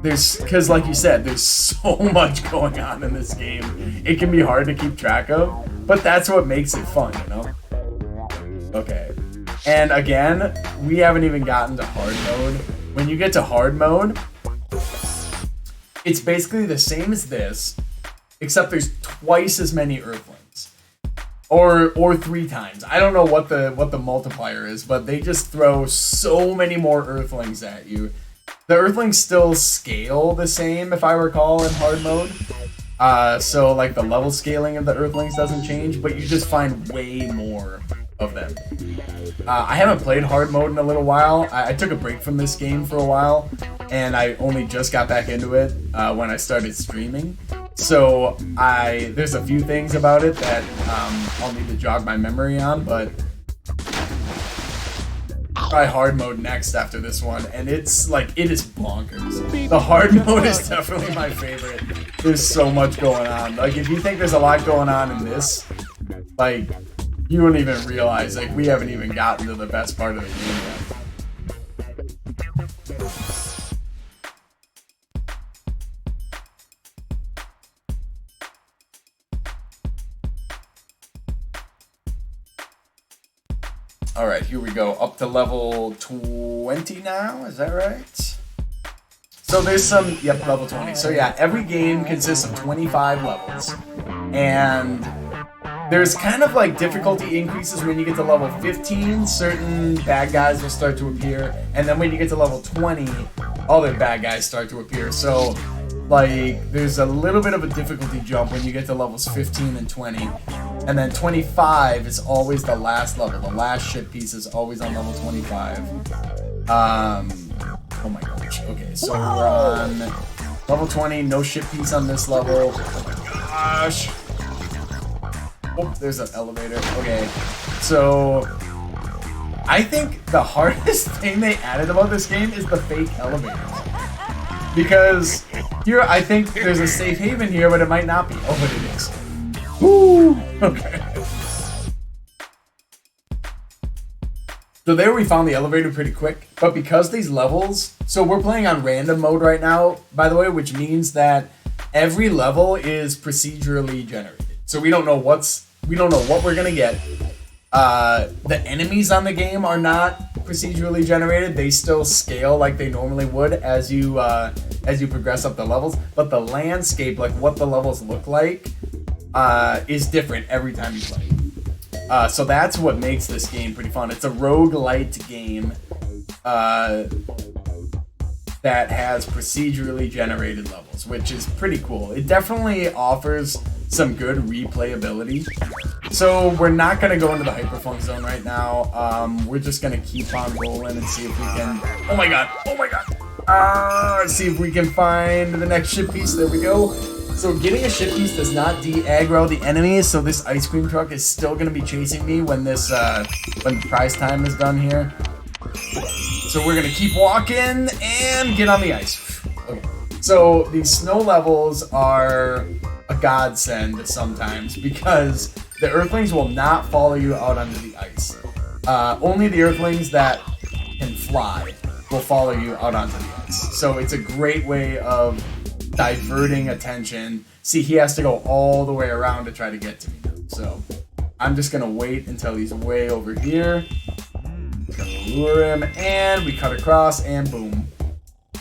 because like you said, there's so much going on in this game. It can be hard to keep track of, but that's what makes it fun, you know? Okay. And again, we haven't even gotten to hard mode. When you get to hard mode, it's basically the same as this, except there's twice as many Earthlings. Or 3 times. I don't know what the multiplier is, but they just throw so many more Earthlings at you. The Earthlings still scale the same, if I recall, in hard mode. So like the level scaling of the Earthlings doesn't change, but you just find way more of them. I haven't played hard mode in a little while. I took a break from this game for a while, and I only just got back into it when I started streaming. So there's a few things about it that I'll need to jog my memory on, but try hard mode next after this one, and it's like, it is bonkers. The hard mode is definitely my favorite. There's so much going on. Like, if you think there's a lot going on in this, like, you don't even realize, like, we haven't even gotten to the best part of the game yet. Alright, here we go. Up to level 20 now, is that right? So there's some, yep, level 20. So yeah, every game consists of 25 levels. And there's kind of like difficulty increases when you get to level 15, certain bad guys will start to appear. And then when you get to level 20, other bad guys start to appear. So like, there's a little bit of a difficulty jump when you get to levels 15 and 20. And then 25 is always the last level. The last ship piece is always on level 25. Oh my gosh. Okay, so we're on level 20. No ship piece on this level. Oh my gosh. Oh, there's an elevator. Okay, so I think the hardest thing they added about this game is the fake elevators. Because here, I think there's a safe haven here, but it might not be. Oh, but it is. Woo! Okay. So there we found the elevator pretty quick, but because these levels, so we're playing on random mode right now, by the way, which means that every level is procedurally generated. So we don't know what we're gonna get. The enemies on the game are not procedurally generated. They still scale like they normally would as you progress up the levels, but the landscape, like what the levels look like, is different every time you play. So that's what makes this game pretty fun. It's a roguelite game that has procedurally generated levels, which is pretty cool. It definitely offers some good replayability. So we're not going to go into the hyperfunk zone right now. We're just going to keep on rolling and see if we can... Oh my god! Oh my god! See if we can find the next ship piece. There we go. So getting a ship piece does not de-aggro the enemies, so this ice cream truck is still going to be chasing me when this when the prize time is done here. So we're going to keep walking and get on the ice. Okay. So these snow levels are a godsend sometimes because the Earthlings will not follow you out onto the ice. Only the Earthlings that can fly will follow you out onto the ice. So it's a great way of diverting attention. See, he has to go all the way around to try to get to me. So I'm just gonna wait until he's way over here. Gonna lure him, and we cut across, and boom.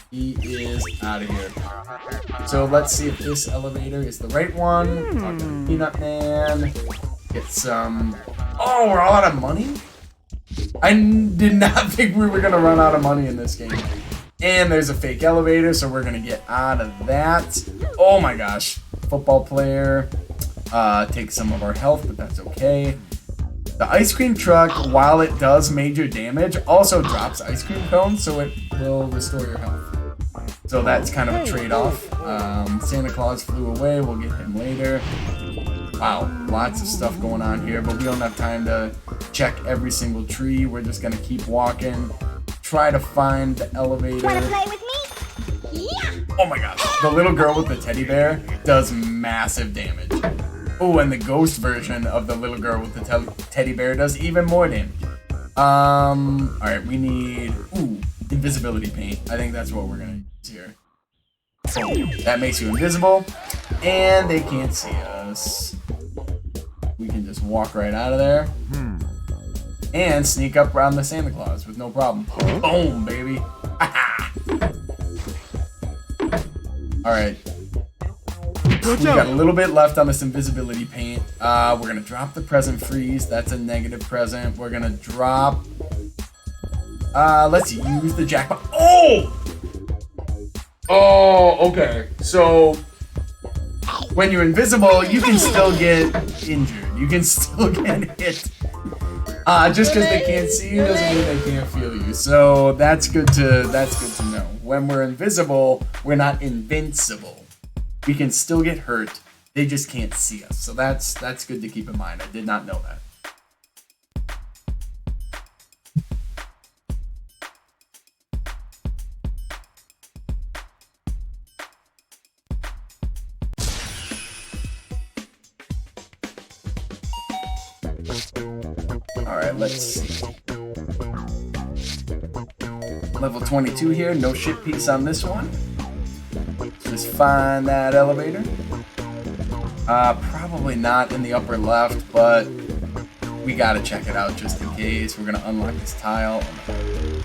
He is out of here. So let's see if this elevator is the right one. Talk to the Peanut Man. Get some... Oh, we're all out of money? I did not think we were going to run out of money in this game. And there's a fake elevator, so we're going to get out of that. Oh my gosh. Football player. Takes some of our health, but that's okay. The ice cream truck, while it does major damage, also drops ice cream cones, so it will restore your health. So that's kind of a trade-off. Santa Claus flew away. We'll get him later. Wow, lots of stuff going on here, but we don't have time to check every single tree. We're just going to keep walking. Try to find the elevator. Wanna play with me? Yeah! Oh my gosh. The little girl with the teddy bear does massive damage. Oh, and the ghost version of the little girl with the teddy bear does even more damage. Alright, we need... Ooh, invisibility paint. I think that's what we're going to use here. So, that makes you invisible, and they can't see us. We can just walk right out of there. And sneak up around the Santa Claus with no problem. Boom, baby. Alright. We got a little bit left on this invisibility paint. We're going to drop the present freeze. That's a negative present. We're going to drop... let's use the jackpot. Oh! Oh, okay. So, when you're invisible, you can still get injured. You can still get hit. Just because they can't see you doesn't mean they can't feel you. So that's good to know. When we're invisible, we're not invincible. We can still get hurt. They just can't see us. So that's good to keep in mind. I did not know that. Alright, let's see. Level 22 here, no shit piece on this one. Just find that elevator. Probably not in the upper left, but we gotta check it out just in case. We're gonna unlock this tile. Oh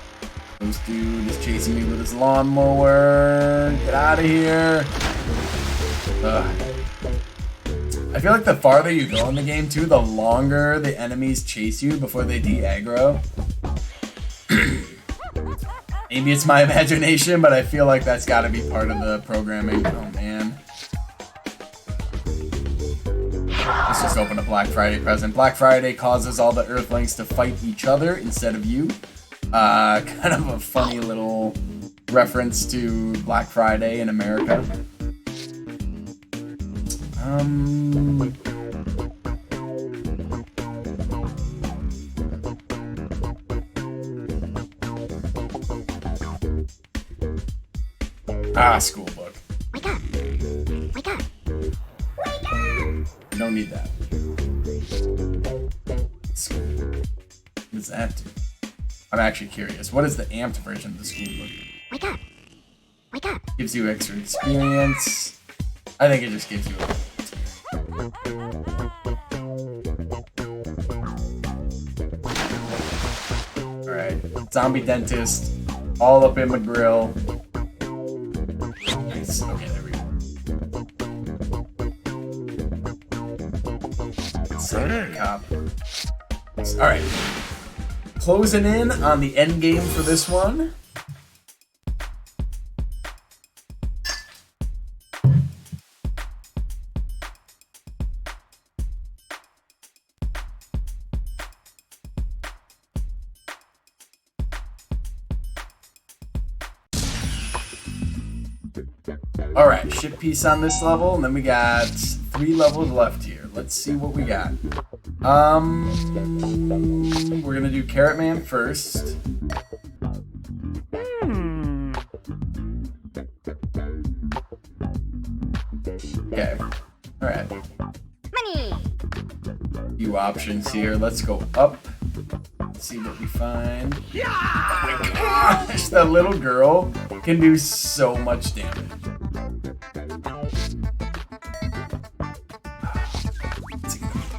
no. This dude is chasing me with his lawnmower. Get out of here. Ugh. I feel like the farther you go in the game, too, the longer the enemies chase you before they de-aggro. Maybe it's my imagination, but I feel like that's got to be part of the programming. Oh, man. Let's just open a Black Friday present. Black Friday causes all the Earthlings to fight each other instead of you. Kind of a funny little reference to Black Friday in America. School book. Wake up! Wake up! Wake up! We don't need that. School. What does that do? I'm actually curious. What is the amped version of the school book? Wake up! Wake up! Gives you extra experience. I think it just gives you experience. Alright. Zombie dentist. All up in my grill. Nice. Okay, there we go. Save cop. Alright. Closing in on the end game for this one. Alright, ship piece on this level, and then we got 3 levels left here. Let's see what we got. We're gonna do Carrot Man first. Okay. Alright. Money! Few options here. Let's go up. Let's see what we find. Oh my gosh! That little girl can do so much damage.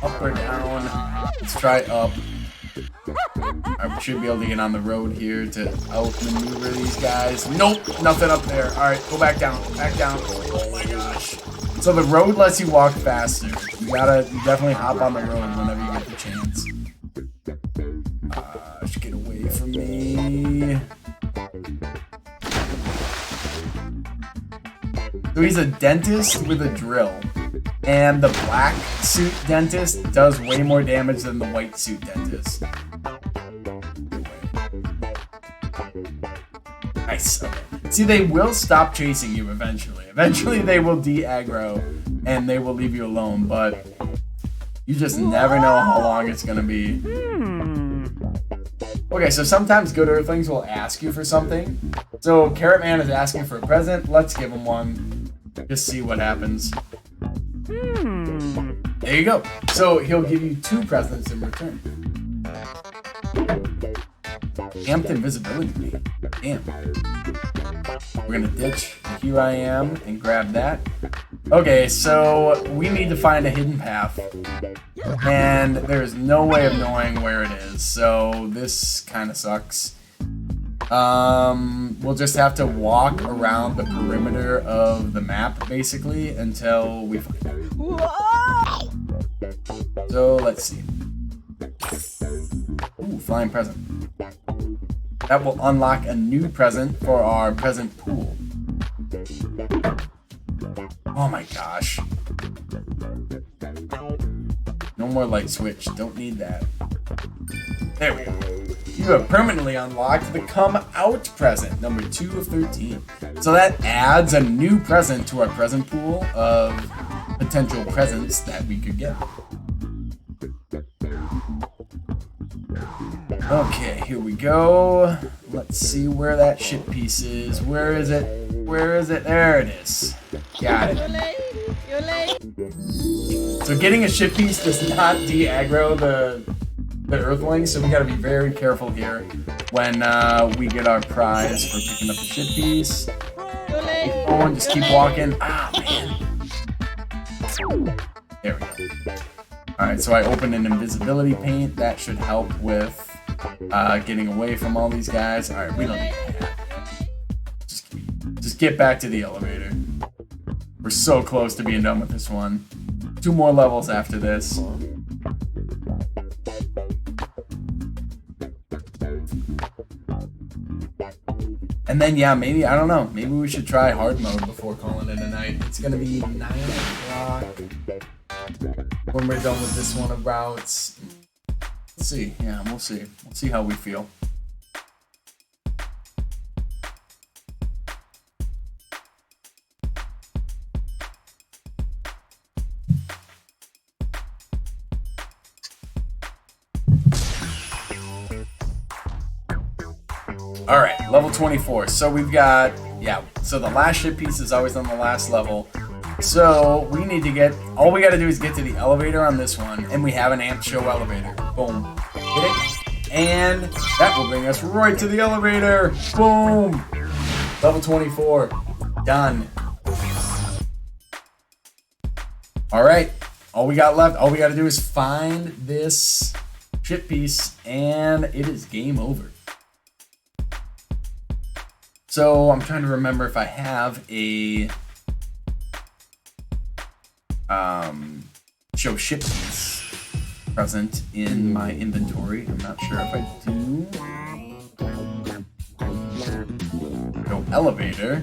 Up or down? Let's try up. Alright, Alright, we should be able to get on the road here to outmaneuver these guys. Nope, nothing up there. Alright, go back down. Back down. Oh my gosh. So the road lets you walk faster. You definitely hop on the road whenever you get the chance. Just get away from me. So he's a dentist with a drill. And the black suit dentist does way more damage than the white suit dentist. Nice. Okay. See, they will stop chasing you eventually. Eventually they will de-aggro and they will leave you alone, but you just never know how long it's gonna be. Okay, so sometimes good Earthlings will ask you for something. So Carrot Man is asking for a present. Let's give him one. Just see what happens. There you go. So he'll give you 2 presents in return. Amped invisibility. Damn. We're gonna ditch the Here I Am and grab that. Okay, so we need to find a hidden path. And there's no way of knowing where it is. So this kind of sucks. We'll just have to walk around the perimeter of the map, basically, until we find it. So, let's see. Ooh, flying present. That will unlock a new present for our present pool. Oh my gosh. No more light switch. Don't need that. There we go. You have permanently unlocked the Come Out present, number 2 of 13. So that adds a new present to our present pool of potential presents that we could get. Okay, here we go. Let's see where that ship piece is. Where is it? Where is it? There it is. Got it. You're late. So getting a ship piece does not de-aggro the Earthlings, so we gotta be very careful here when we get our prize for picking up the ship piece. Keep going, just keep walking. Ah, man. There we go. Alright, so I opened an invisibility paint. That should help with getting away from all these guys. Alright, we don't need that. Just get back to the elevator. We're so close to being done with this one. 2 more levels after this. And then, yeah, maybe, I don't know, maybe we should try hard mode before calling it a night. It's gonna be 9 o'clock when we're done with this one of routes. Let's see, yeah, we'll see. We'll see how we feel. Alright, level 24. So we've got, yeah, so the last ship piece is always on the last level. So we need to get, all we gotta do is get to the elevator on this one, and we have an amp show elevator. Boom. Hit it. And that will bring us right to the elevator. Boom. Level 24. Done. Alright, all we got left, all we gotta do is find this ship piece, and it is game over. So I'm trying to remember if I have a show ship piece present in my inventory. I'm not sure if I do. Go elevator.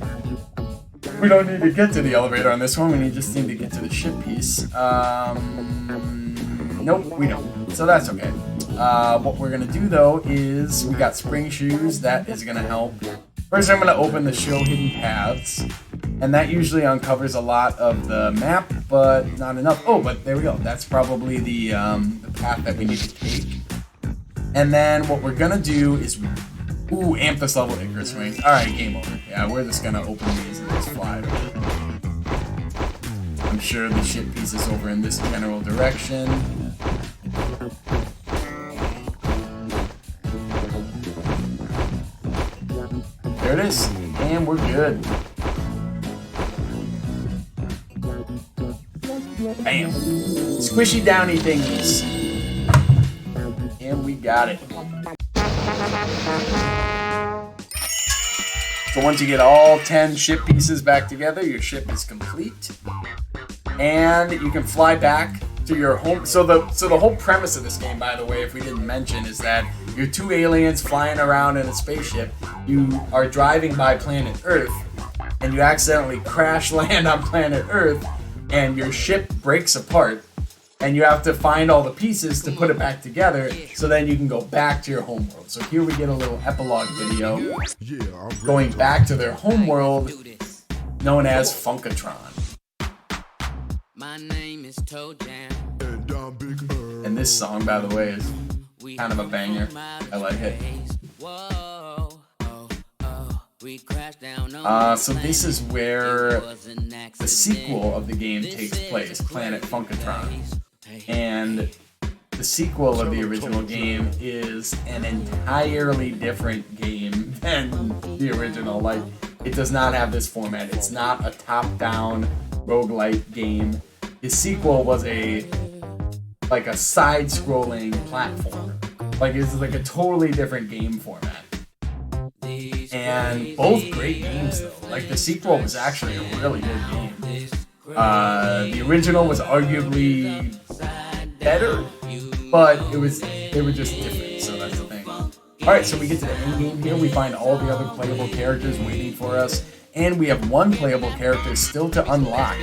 We don't need to get to the elevator on this one. We just need to get to the ship piece. Nope, we don't. So that's okay. What we're gonna do though is we got spring shoes. That is gonna help. First, I'm going to open the Show Hidden Paths, and that usually uncovers a lot of the map, but not enough. Oh, but there we go. That's probably the path that we need to take. And then what we're going to do is, ooh, amp this level Icarus Wings. All right, game over. Yeah, we're just going to open these and just fly. I'm sure the ship piece is over in this general direction. There it is, and we're good. Bam. Squishy downy thingies. And we got it. So once you get all 10 ship pieces back together, your ship is complete. And you can fly back to your home. So the whole premise of this game, by the way, if we didn't mention, is that you're two aliens flying around in a spaceship. You are driving by planet Earth, and you accidentally crash land on planet Earth, and your ship breaks apart, and you have to find all the pieces to put it back together, so then you can go back to your homeworld. So here we get a little epilogue video going back to their homeworld, known as Funkatron. My name is Toejam. And this song, by the way, is kind of a banger. I like it. So this is where the sequel of the game takes place, Planet Funkatron. And the sequel of the original game is an entirely different game than the original. Like, it does not have this format. It's not a top-down roguelite game. The sequel was a side-scrolling platform. Like, it's like a totally different game format. And both great games, though. Like, the sequel was actually a really good game. The original was arguably better, but they were just different, so that's the thing. Alright, so we get to the end game here. We find all the other playable characters waiting for us, and we have one playable character still to unlock.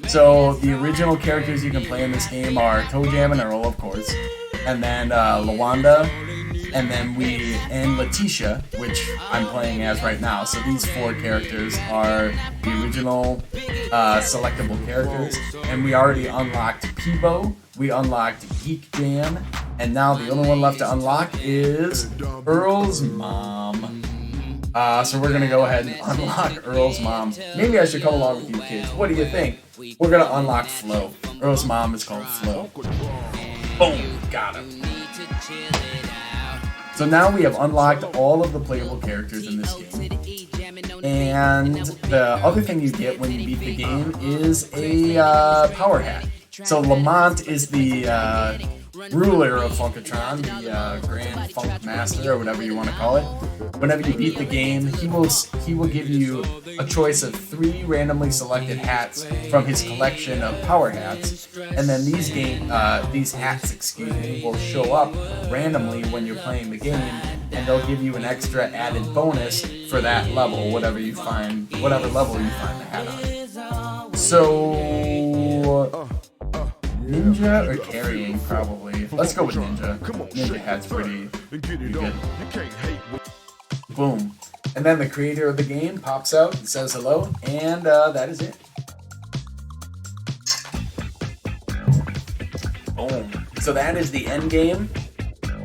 So the original characters you can play in this game are Toejam and Earl, of course, and then Lawanda, and then and Latisha, which I'm playing as right now. So these four characters are the original selectable characters, and we already unlocked Peebo, we unlocked Geek Jam, and now the only one left to unlock is Earl's mom. So we're gonna go ahead and unlock Earl's mom. Maybe I should come along with you kids. What do you think? We're gonna unlock Flo. Earl's mom is called Flo. Boom, got him. So now we have unlocked all of the playable characters in this game. And the other thing you get when you beat the game is a power hat. So Lamont is the ruler of Funkatron, the Grand Funk Master, or whatever you want to call it. Whenever you beat the game, he will give you a choice of 3 randomly selected hats from his collection of power hats, and then these hats, will show up randomly when you're playing the game, and they'll give you an extra added bonus for that level, whatever level you find the hat on. So Ninja or carrying, probably. Let's go with Ninja. Ninja hat's pretty good. Boom. And then the creator of the game pops out and says hello, and that is it. Boom. So that is the end game.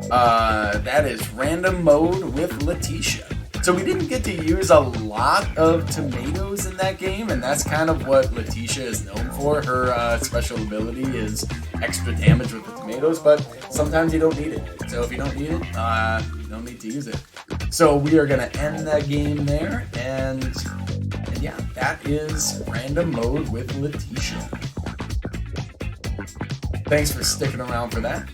That is random mode with Latisha. So we didn't get to use a lot of tomatoes in that game, and that's kind of what Latisha is known for. Her special ability is extra damage with the tomatoes, but sometimes you don't need it. So if you don't need it, you don't need to use it. So we are going to end that game there, and yeah, that is random mode with Latisha. Thanks for sticking around for that.